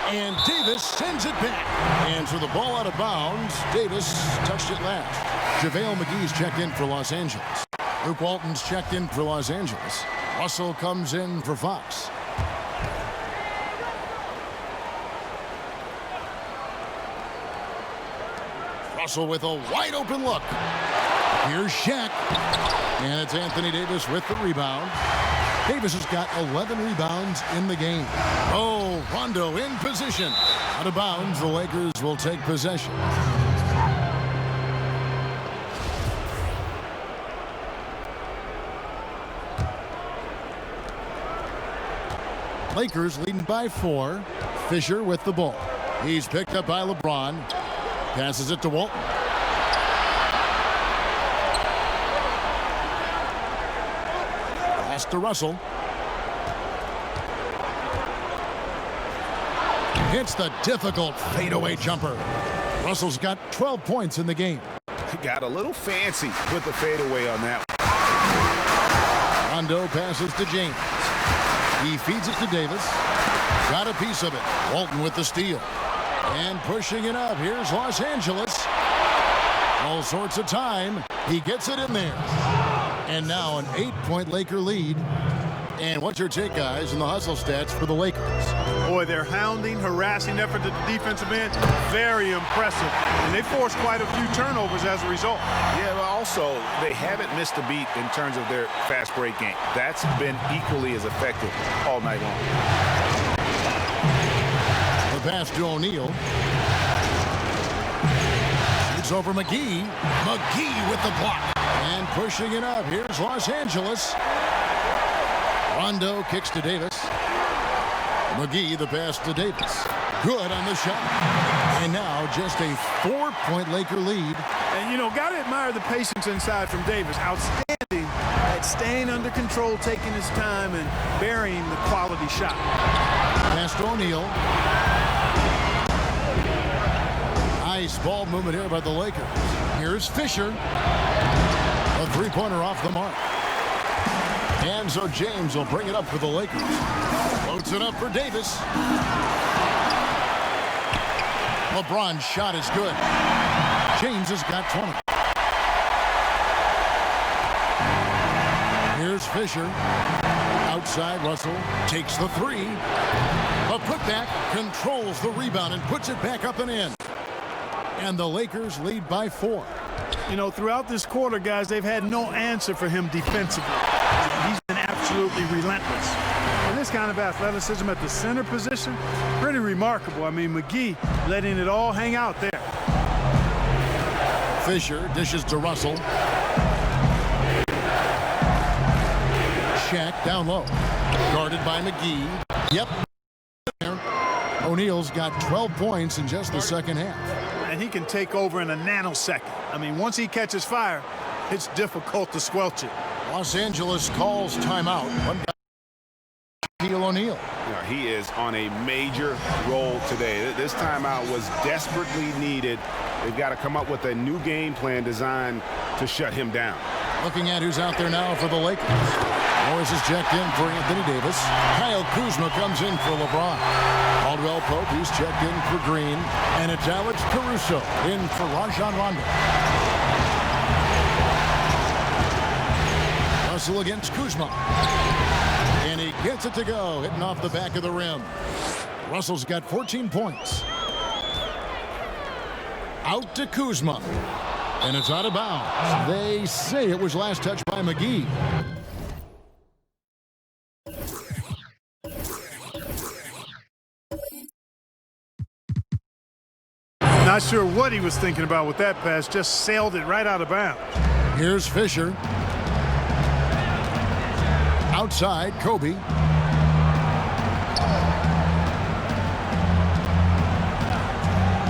S3: And Davis sends it back. And so the ball out of bounds. Davis touched it last. JaVale McGee's checked in for Los Angeles. Luke Walton's checked in for Los Angeles. Russell comes in for Fox. Russell with a wide open look. Here's Shaq. And it's Anthony Davis with the rebound. Davis has got 11 rebounds in the game. Oh, Rondo in position. Out of bounds, the Lakers will take possession. Lakers leading by 4. Fisher with the ball. He's picked up by LeBron. Passes it to Walton. Pass to Russell. Hits the difficult fadeaway jumper. Russell's got 12 points in the game.
S5: He got a little fancy with the fadeaway on that one.
S3: Rondo passes to James. He feeds it to Davis. Got a piece of it. Walton with the steal. And pushing it up. Here's Los Angeles. All sorts of time. He gets it in there. And now an 8-point Laker lead. And what's your take, guys, in the hustle stats for the Lakers?
S4: Boy, their hounding, harassing effort at the defensive end, very impressive. And they forced quite a few turnovers as a result.
S5: Yeah, but also, they haven't missed a beat in terms of their fast break game. That's been equally as effective all night long.
S3: The pass to O'Neal. It's over McGee. McGee with the block. And pushing it up. Here's Los Angeles. Rondo kicks to Davis. McGee the pass to Davis. Good on the shot. And now just a 4-point Laker lead.
S4: And, you know, got to admire the patience inside from Davis. Outstanding at staying under control, taking his time, and burying the quality shot.
S3: Pass to O'Neal. Nice ball movement here by the Lakers. Here's Fisher. A three-pointer off the mark. And so James will bring it up for the Lakers. Floats it up for Davis. LeBron's shot is good. James has got 20. Here's Fisher. Outside, Russell takes the three. A putback, controls the rebound and puts it back up and in. And the Lakers lead by 4.
S4: You know, throughout this quarter, guys, they've had no answer for him defensively. He's been absolutely relentless. And this kind of athleticism at the center position, pretty remarkable. I mean, McGee letting it all hang out there.
S3: Fisher dishes to Russell. Shaq down low. Guarded by McGee. Yep. O'Neal's got 12 points in just the second half.
S4: And he can take over in a nanosecond. I mean, once he catches fire, it's difficult to squelch it.
S3: Los Angeles calls timeout. One guy, Shaquille O'Neal.
S5: He is on a major roll today. This timeout was desperately needed. They've got to come up with a new game plan designed to shut him down.
S3: Looking at who's out there now for the Lakers. Morris is checked in for Anthony Davis. Kyle Kuzma comes in for LeBron. Caldwell Pope, he's checked in for Green. And it's Alex Caruso in for Rajon Rondo. Russell against Kuzma. And he gets it to go, hitting off the back of the rim. Russell's got 14 points. Out to Kuzma. And it's out of bounds. They say it was last touched by McGee.
S4: Not sure what he was thinking about with that pass. Just sailed it right out of bounds.
S3: Here's Fisher. Outside, Kobe.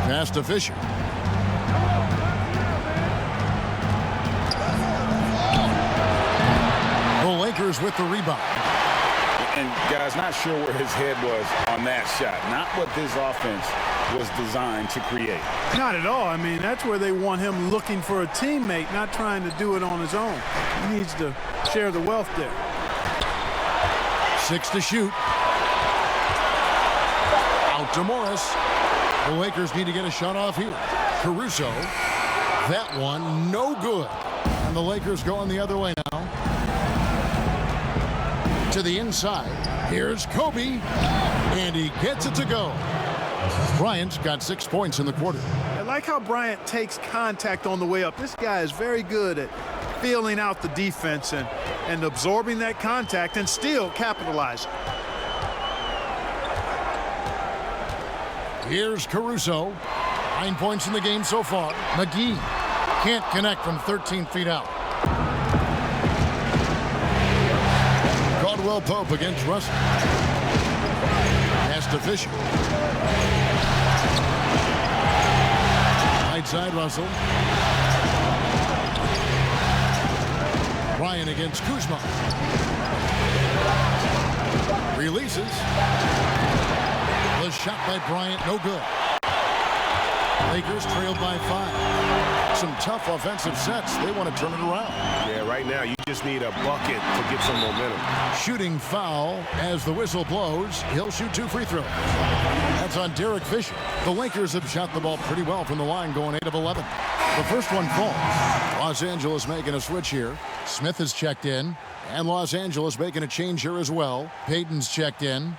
S3: Pass to Fisher. The Lakers with the rebound.
S5: And guys, not sure where his head was on that shot. Not what this offense was designed to create.
S4: Not at all. I mean, that's where they want him looking for a teammate, not trying to do it on his own. He needs to share the wealth there.
S3: 6 to shoot. Out to Morris. The Lakers need to get a shot off here. Caruso. That one, no good. And the Lakers going the other way now. To the inside. Here's Kobe. And he gets it to go. Bryant's got 6 points in the quarter.
S4: I like how Bryant takes contact on the way up. This guy is very good at feeling out the defense and absorbing that contact and still capitalizing.
S3: Here's Caruso. 9 points in the game so far. McGee can't connect from 13 feet out. Caldwell Pope against Russell. Pass to Fisher. Right side Russell. Bryant against Kuzma. Releases. The shot by Bryant, no good. Lakers trailed by 5. Some tough offensive sets. They want to turn it around.
S5: Yeah, right now you just need a bucket to get some momentum.
S3: Shooting foul as the whistle blows. He'll shoot 2 free throws. That's on Derek Fisher. The Lakers have shot the ball pretty well from the line, going 8 of 11. The first one falls. Los Angeles making a switch here. Smith has checked in, and Los Angeles making a change here as well. Payton's checked in.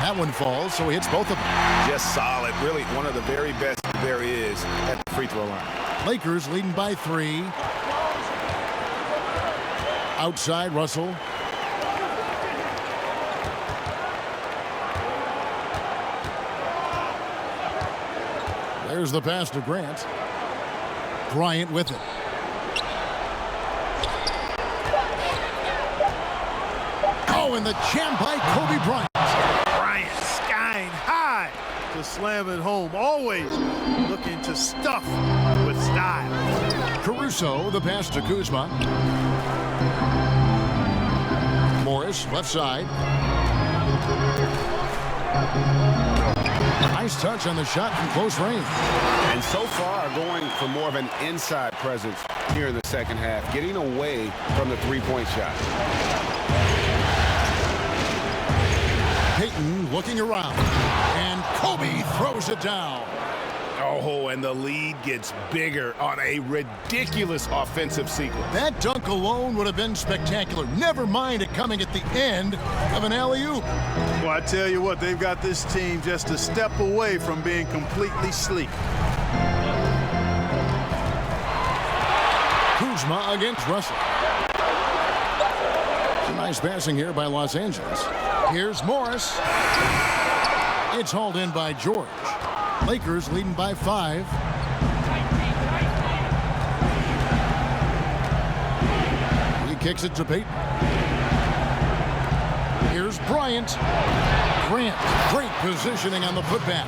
S3: That one falls, so he hits both of them.
S5: Just solid. Really one of the very best there is at the free throw line.
S3: Lakers leading by 3. Outside, Russell. There's the pass to Grant. Bryant with it. Oh, and the jam by Kobe Bryant.
S4: Bryant skying high to slam it home. Always looking to stuff with style.
S3: Caruso, the pass to Kuzma. Morris, left side. Nice touch on the shot from close range.
S5: And so far going for more of an inside presence here in the second half, getting away from the three-point shot.
S3: Payton looking around, and Kobe throws it down.
S5: Oh, and the lead gets bigger on a ridiculous offensive sequence.
S3: That dunk alone would have been spectacular. Never mind it coming at the end of an alley-oop.
S4: Well, I tell you what, they've got this team just a step away from being completely sleek.
S3: Kuzma against Russell. Some nice passing here by Los Angeles. Here's Morris. It's hauled in by George. Lakers leading by 5. He kicks it to Payton. Here's Bryant. Grant, great positioning on the putback.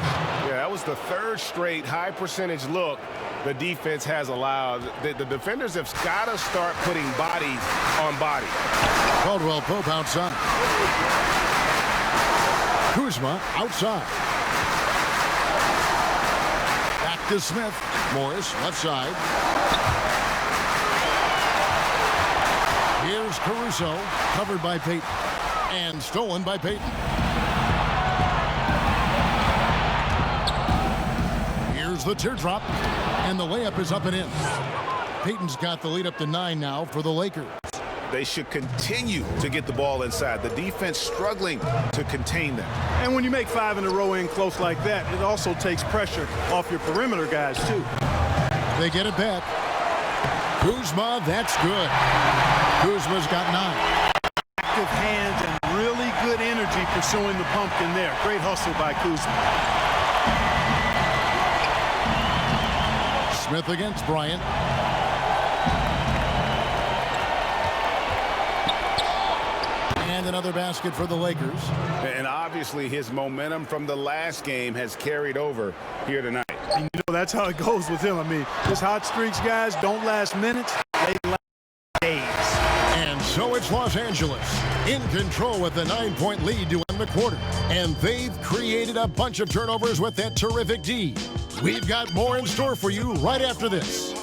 S5: Yeah, that was the third straight high percentage look the defense has allowed. The defenders have got to start putting bodies on body.
S3: Caldwell Pope outside. Kuzma outside. Back to Smith. Morris left side. Here's Caruso, covered by Payton, and stolen by Payton. Here's the teardrop, and the layup is up and in. Payton's got the lead up to 9 now for the Lakers.
S5: They should continue to get the ball inside. The defense struggling to contain them.
S4: And when you make 5 in a row in close like that, it also takes pressure off your perimeter guys, too.
S3: They get it back. Kuzma, that's good. Kuzma's got 9.
S4: Active hands and really good energy pursuing the pumpkin there. Great hustle by Kuzma.
S3: Smith against Bryant. And another basket for the Lakers.
S5: And obviously his momentum from the last game has carried over here tonight.
S4: And you know, that's how it goes with him. I mean, his hot streaks, guys, don't last minutes. They last days.
S3: And so it's Los Angeles in control with a 9-point lead to end the quarter. And they've created a bunch of turnovers with that terrific D. We've got more in store for you right after this.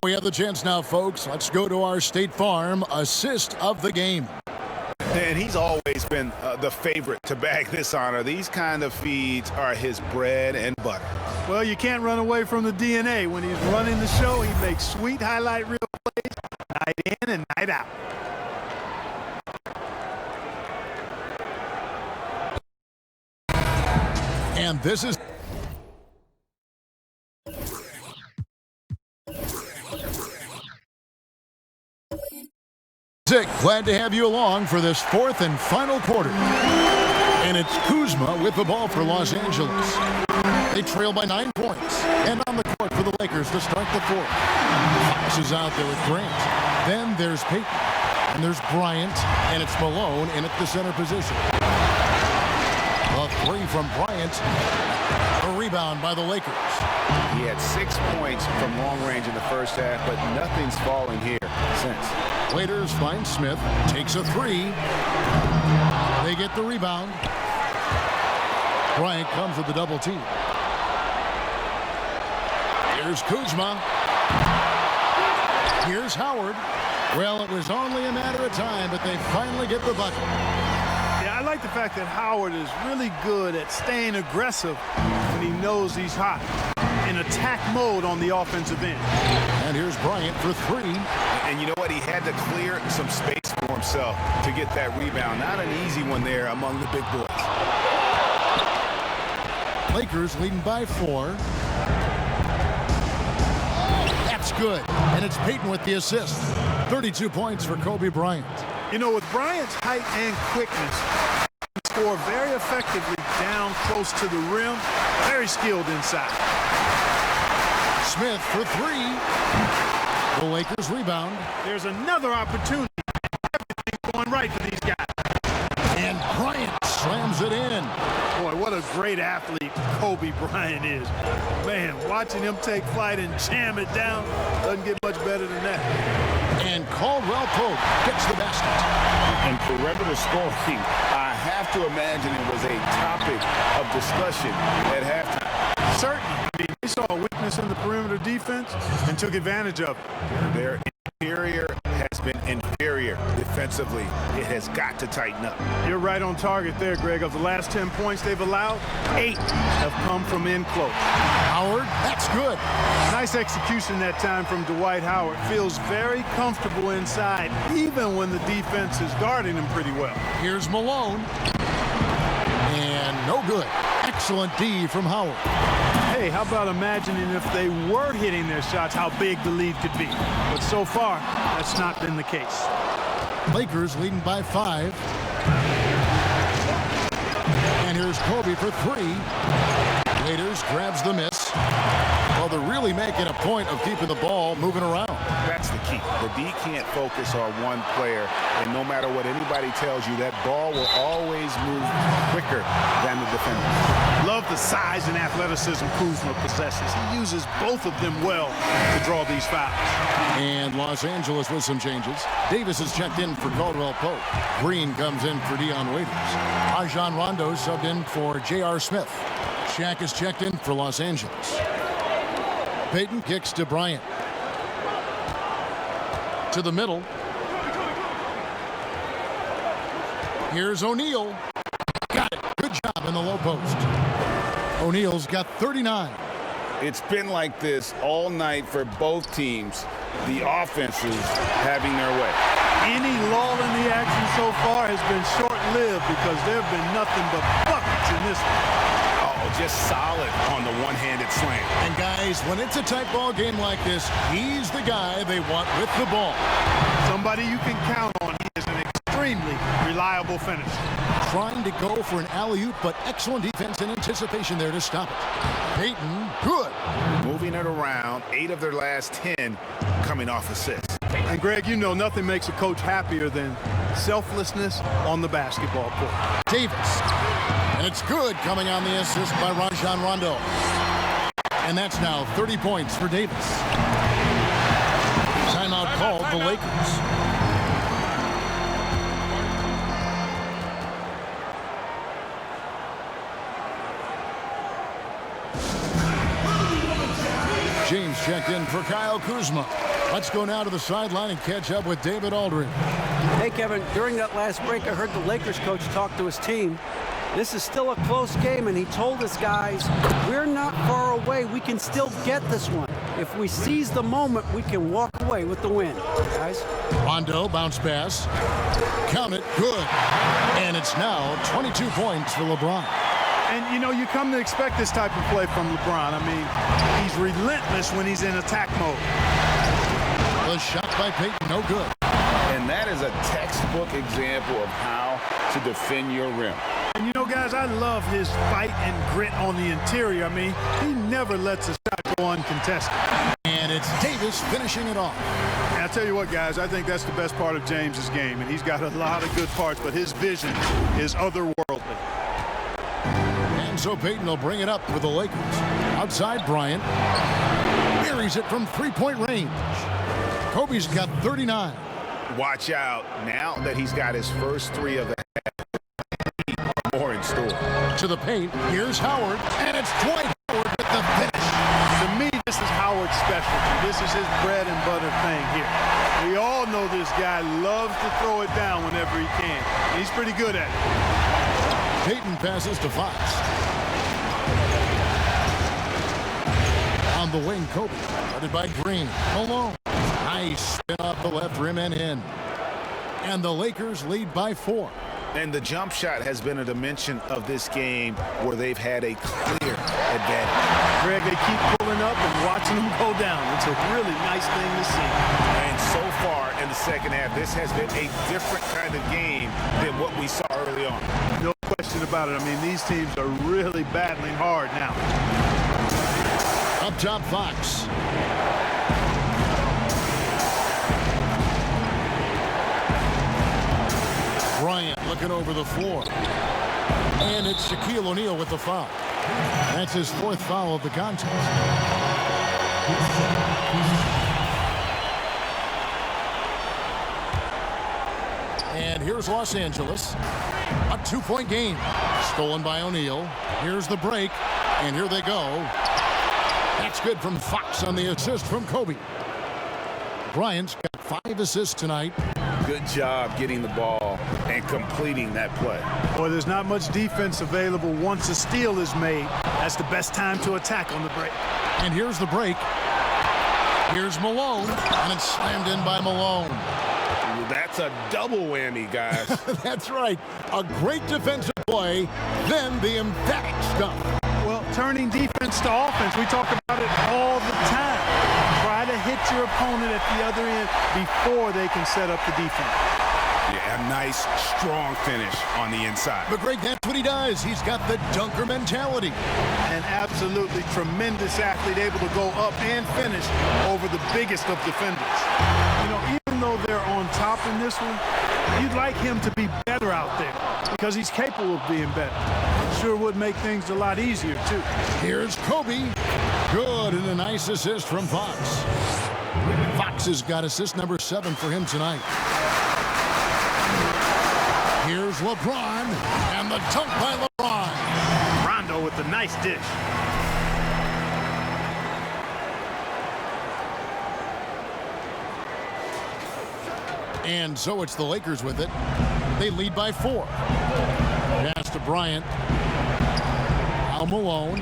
S3: We have the chance now, folks. Let's go to our State Farm assist of the game.
S5: And he's always been the favorite to bag this honor. These kind of feeds are his bread and butter.
S4: Well, you can't run away from the DNA. When he's running the show, he makes sweet highlight reel plays night in and night out.
S3: And this is glad to have you along for this fourth and final quarter. And it's Kuzma with the ball for Los Angeles. They trail by 9 points. And on the court for the Lakers to start the fourth. Fox is out there with Grant. Then there's Payton. And there's Bryant. And it's Malone in at the center position. A three from Bryant. A rebound by the Lakers.
S5: He had 6 points from long range in the first half, but nothing's falling here since.
S3: Waiters finds Smith, takes a three. They get the rebound. Bryant comes with the double team. Here's Kuzma. Here's Howard. Well, it was only a matter of time, but they finally get the bucket.
S4: Yeah, I like the fact that Howard is really good at staying aggressive when he knows he's hot. In attack mode on the offensive end.
S3: And here's Bryant for three.
S5: And you know what? He had to clear some space for himself to get that rebound. Not an easy one there among the big boys.
S3: Lakers leading by 4. That's good. And it's Payton with the assist. 32 points for Kobe Bryant.
S4: You know, with Bryant's height and quickness, he scored very effectively down close to the rim. Very skilled inside.
S3: Smith for three. The Lakers rebound.
S4: There's another opportunity. Everything's going right for these guys.
S3: And Bryant slams it in.
S4: Boy, what a great athlete Kobe Bryant is. Man, watching him take flight and jam it down doesn't get much better than that.
S3: And Caldwell Pope gets the basket.
S5: And perimeter scoring, I have to imagine it was a topic of discussion at halftime.
S4: Certainly. I mean, they saw a weakness in the perimeter defense and took advantage of it.
S5: Their interior has been inferior defensively. It has got to tighten up.
S4: You're right on target there, Greg. Of the last 10 points they've allowed, 8 have come from in close.
S3: Howard, that's good.
S4: Nice execution that time from Dwight Howard. Feels very comfortable inside, even when the defense is guarding him pretty well.
S3: Here's Malone. And no good. Excellent D from Howard.
S4: Hey, how about imagining if they were hitting their shots, how big the lead could be. But so far, that's not been the case.
S3: Lakers leading by 5. And here's Kobe for three. Waiters grabs the miss. Well, they're really making a point of keeping the ball moving around.
S5: That's the key. The D can't focus on one player, and no matter what anybody tells you, that ball will always move quicker than the defender.
S4: Love the size and athleticism Kuzma possesses. He uses both of them well to draw these fouls.
S3: And Los Angeles with some changes. Davis is checked in for Caldwell Pope. Green comes in for Dion Waiters. Rajon Rondo subbed in for J.R. Smith. Shaq is checked in for Los Angeles. Payton kicks to Bryant. To the middle. Here's O'Neal. Got it. Good job in the low post. O'Neal's got 39.
S5: It's been like this all night for both teams. The offenses having their way.
S4: Any lull in the action so far has been short-lived because there have been nothing but buckets in this one.
S5: Just solid on the one-handed slam.
S3: And guys, when it's a tight ball game like this, he's the guy they want with the ball.
S4: Somebody you can count on. He is an extremely reliable finisher.
S3: Trying to go for an alley-oop, but excellent defense and anticipation there to stop it. Payton, good.
S5: Moving it around, 8 of their last 10 coming off assists.
S4: And Greg, you know nothing makes a coach happier than selflessness on the basketball court.
S3: Davis. And it's good coming on the assist by Rajon Rondo. And that's now 30 points for Davis. Timeout called the Lakers. James checked in for Kyle Kuzma. Let's go now to the sideline and catch up with David Aldridge.
S9: Hey, Kevin, during that last break, I heard the Lakers coach talk to his team. This is still a close game, and he told his guys, we're not far away. We can still get this one. If we seize the moment, we can walk away with the win. Guys?
S3: Rondo, bounce pass. Count it, good. And it's now 22 points for LeBron.
S4: And, you know, you come to expect this type of play from LeBron. I mean, he's relentless when he's in attack mode.
S3: The shot by Payton, no good.
S5: And that is a textbook example of how to defend your rim.
S4: And, you know, guys, I love his fight and grit on the interior. I mean, he never lets a shot go uncontested.
S3: And it's Davis finishing it off.
S4: And I tell you what, guys, I think that's the best part of James's game. And he's got a lot of good parts, but his vision is otherworldly.
S3: And so Payton will bring it up with the Lakers. Outside Bryant. Buries it from three-point range. Kobe's got 39.
S5: Watch out. Now that he's got his first three of the half, more in store.
S3: To the paint. Here's Howard. And it's Dwight Howard with the finish.
S4: To me, this is Howard's specialty. This is his bread and butter thing here. We all know this guy loves to throw it down whenever he can. He's pretty good at it.
S3: Payton passes to Fox. On the wing, Kobe. Guarded by Green. Malone. Nice spin off the left rim and in. And the Lakers lead by 4.
S5: And the jump shot has been a dimension of this game where they've had a clear advantage.
S4: Greg, they keep pulling up and watching them go down. It's a really nice thing to see.
S5: And so far in the second half, this has been a different kind of game than what we saw early on.
S4: No question about it. I mean, these teams are really battling hard now.
S3: Up top, Fox. Bryant looking over the floor. And it's Shaquille O'Neal with the foul. That's his 4th foul of the contest. And here's Los Angeles. A 2-point game. Stolen by O'Neal. Here's the break. And here they go. That's good from Fox on the assist from Kobe. Bryant's got 5 assists tonight.
S5: Good job getting the ball and completing that play.
S4: Boy, there's not much defense available once a steal is made. That's the best time to attack on the break.
S3: And here's the break. Here's Malone, and it's slammed in by Malone.
S5: That's a double whammy, guys.
S3: That's right. A great defensive play, then the emphatic stuff.
S4: Well, turning defense to offense, we talk about it all the time. Try to hit your opponent at the other end before they can set up the defense.
S5: Yeah, a nice, strong finish on the inside.
S3: But Greg, that's what he does. He's got the dunker mentality.
S4: An absolutely tremendous athlete, able to go up and finish over the biggest of defenders. You know, even though they're on top in this one, you'd like him to be better out there because he's capable of being better. It sure would make things a lot easier, too.
S3: Here's Kobe. Good, and a nice assist from Fox. Fox has got assist number 7 for him tonight. Here's LeBron, and the dunk by LeBron.
S4: Rondo with the nice dish.
S3: And so it's the Lakers with it. They lead by 4. Pass to Bryant. Al Malone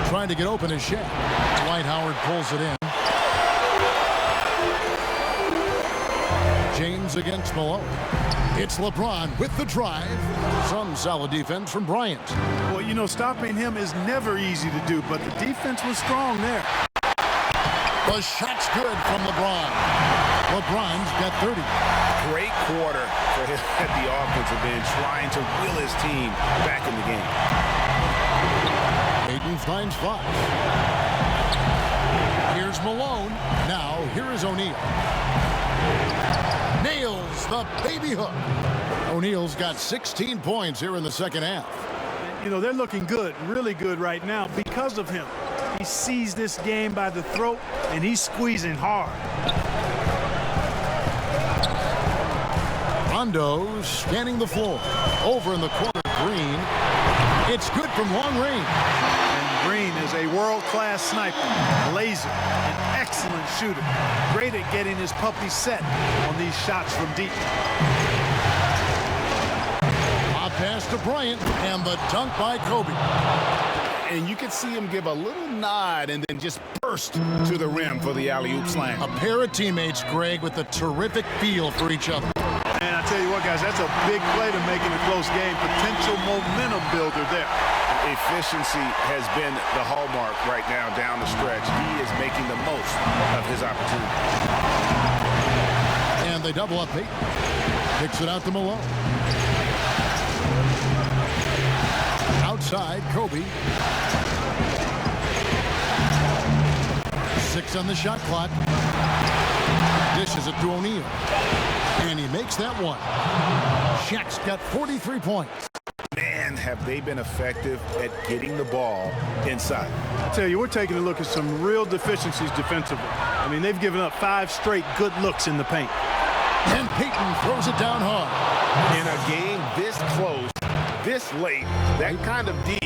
S3: trying to get open his shot. Dwight Howard pulls it in. James against Malone. It's LeBron with the drive. Some solid defense from Bryant.
S4: Well, you know, stopping him is never easy to do, but the defense was strong there.
S3: The shot's good from LeBron. LeBron's got 30.
S5: Great quarter for him at the offensive end, trying to will his team back in the game.
S3: Payton finds Fox. Here's Malone. Now, here is O'Neal. Nails the baby hook. O'Neal's got 16 points here in the second half.
S4: You know, they're looking good, really good right now because of him. He sees this game by the throat, and he's squeezing hard.
S3: Rondo scanning the floor. Over in the corner, Green. It's good from long range.
S4: And Green is a world-class sniper, laser, and excellent excellent shooter. Great at getting his puppy set on these shots from deep.
S3: A pass to Bryant, and the dunk by Kobe.
S6: And you could see him give a little nod and then just burst to the rim for the alley-oop slam.
S3: A pair of teammates, Greg, with a terrific feel for each other.
S4: And I tell you what, guys, that's a big play to make in a close game. Potential momentum builder there.
S6: Efficiency has been the hallmark right now down the stretch. He is making the most of his opportunity.
S3: And they double up Payton. Kicks it out to Malone. Outside, Kobe. 6 on the shot clock. Dishes it to O'Neal. And he makes that one. Shaq's got 43 points.
S6: Man, have they been effective at getting the ball inside.
S4: I tell you, we're taking a look at some real deficiencies defensively. I mean, they've given up 5 straight good looks in the paint.
S3: And Payton throws it down hard.
S6: In a game this close, this late, that kind of D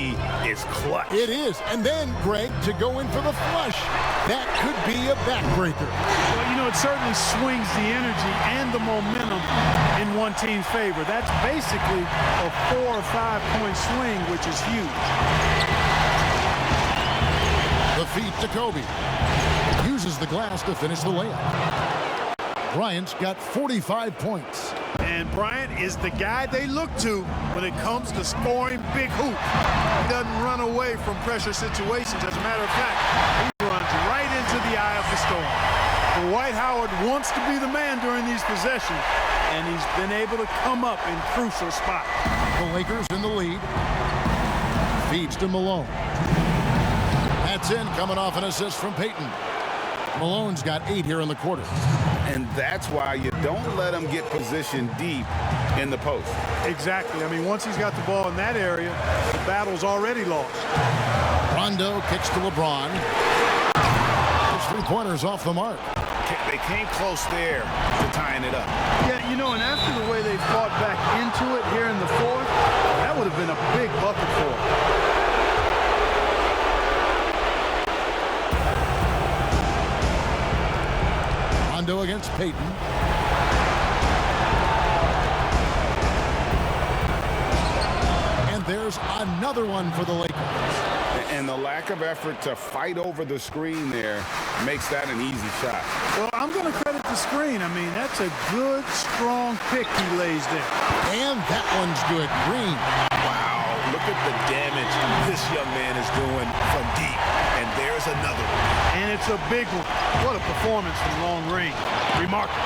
S6: is clutch.
S3: It is. And then, Greg, to go in for the flush. That could be a backbreaker.
S4: Well, you know, it certainly swings the energy and the momentum in one team's favor. That's basically a 4 or 5 point swing, which is huge.
S3: The feed to Kobe. Uses the glass to finish the layup. Bryant's got 45 points.
S4: And Bryant is the guy they look to when it comes to scoring big hoops. He doesn't run away from pressure situations. As a matter of fact, he runs right into the eye of the storm. Dwight Howard wants to be the man during these possessions, and he's been able to come up in crucial spots.
S3: The Lakers in the lead. Feeds to Malone. That's in, coming off an assist from Payton. Malone's got 8 here in the quarter.
S6: And that's why you don't let him get positioned deep in the post.
S4: Exactly. I mean, once he's got the ball in that area, the battle's already lost.
S3: Rondo kicks to LeBron. His 3-pointers off the mark.
S6: They came close there to tying it up.
S4: Yeah, you know, and after the way they fought back into it here in the fourth, that would have been a big bucket for them.
S3: Against Payton. And there's another one for the Lakers.
S6: And the lack of effort to fight over the screen there makes that an easy shot.
S4: Well, I'm going to credit the screen. I mean, that's a good, strong pick he lays there.
S3: And that one's good. Green.
S6: Wow, look at the damage this young man is doing from deep. And there's another one.
S4: And it's a big one. What a performance from long range. Remarkable.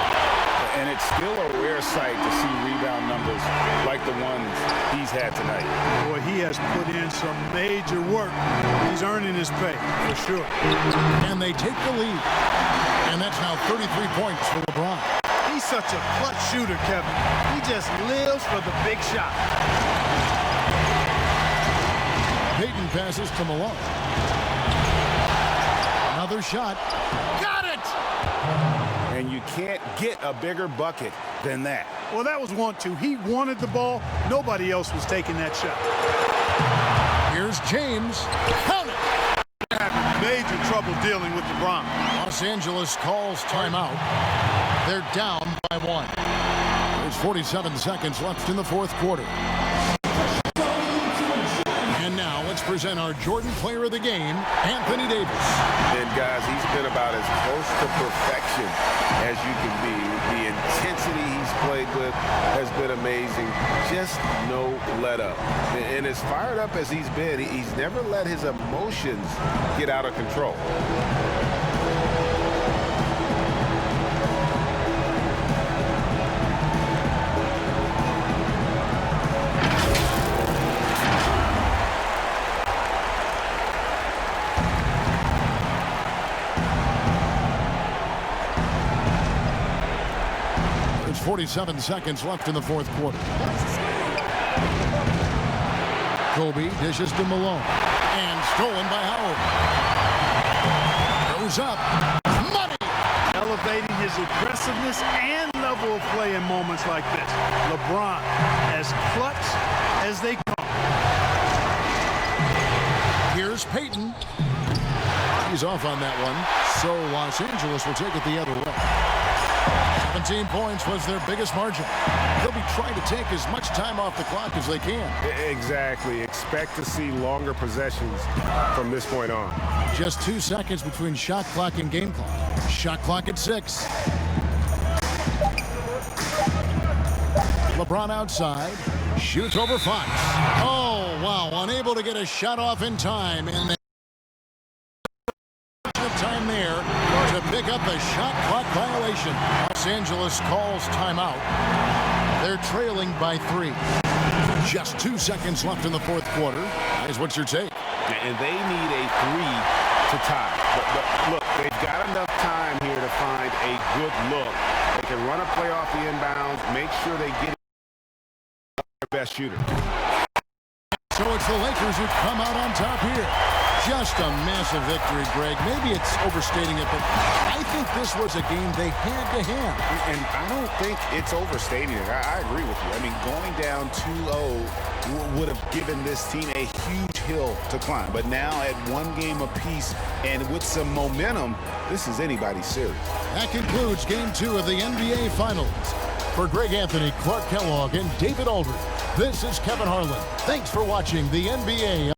S6: And it's still a rare sight to see rebound numbers like the ones he's had tonight.
S4: Boy, he has put in some major work. He's earning his pay, for sure.
S3: And they take the lead. And that's now 33 points for LeBron.
S4: He's such a clutch shooter, Kevin. He just lives for the big shot.
S3: Payton passes to Malone. Another shot. Got it!
S6: And you can't get a bigger bucket than that.
S4: Well, that was 1-2. He wanted the ball. Nobody else was taking that shot.
S3: Here's James. Count it!
S4: They're having major trouble dealing with LeBron.
S3: Los Angeles calls timeout. They're down by 1. There's 47 seconds left in the fourth quarter. And now let's present our Jordan Player of the Game, Anthony Davis.
S6: And guys, he's been about as close to perfection as you can be. The intensity he's played with has been amazing. Just no let up. And as fired up as he's been, he's never let his emotions get out of control.
S3: There's 47 seconds left in the fourth quarter. Kobe dishes to Malone. And stolen by Howard. Goes up. Money!
S4: Elevating his aggressiveness and level of play in moments like this. LeBron, as clutch as they come.
S3: Here's Payton. He's off on that one, so Los Angeles will take it the other way. 17 points was their biggest margin. They'll be trying to take as much time off the clock as they can.
S5: Exactly. Expect to see longer possessions from this point on.
S3: Just 2 seconds between shot clock and game clock. Shot clock at 6. LeBron outside. Shoots over Fox. Oh, wow. Unable to get a shot off in time. And they time there to pick up the shot clock violation. Los Angeles calls timeout. They're trailing by 3. Just 2 seconds left in the fourth quarter. Guys, what's your take?
S5: And they need a 3 to tie. But look, they've got enough time here to find a good look. They can run a play off the inbounds, make sure they get their best shooter.
S3: So it's the Lakers who come out on top here. Just a massive victory, Greg. Maybe it's overstating it, but I think this was a game they had to have.
S5: And I don't think it's overstating it. I agree with you. I mean, going down 2-0 would have given this team a huge hill to climb. But now at 1 game apiece and with some momentum, this is anybody's series.
S3: That concludes Game 2 of the NBA Finals. For Greg Anthony, Clark Kellogg, and David Aldridge, this is Kevin Harlan. Thanks for watching the NBA.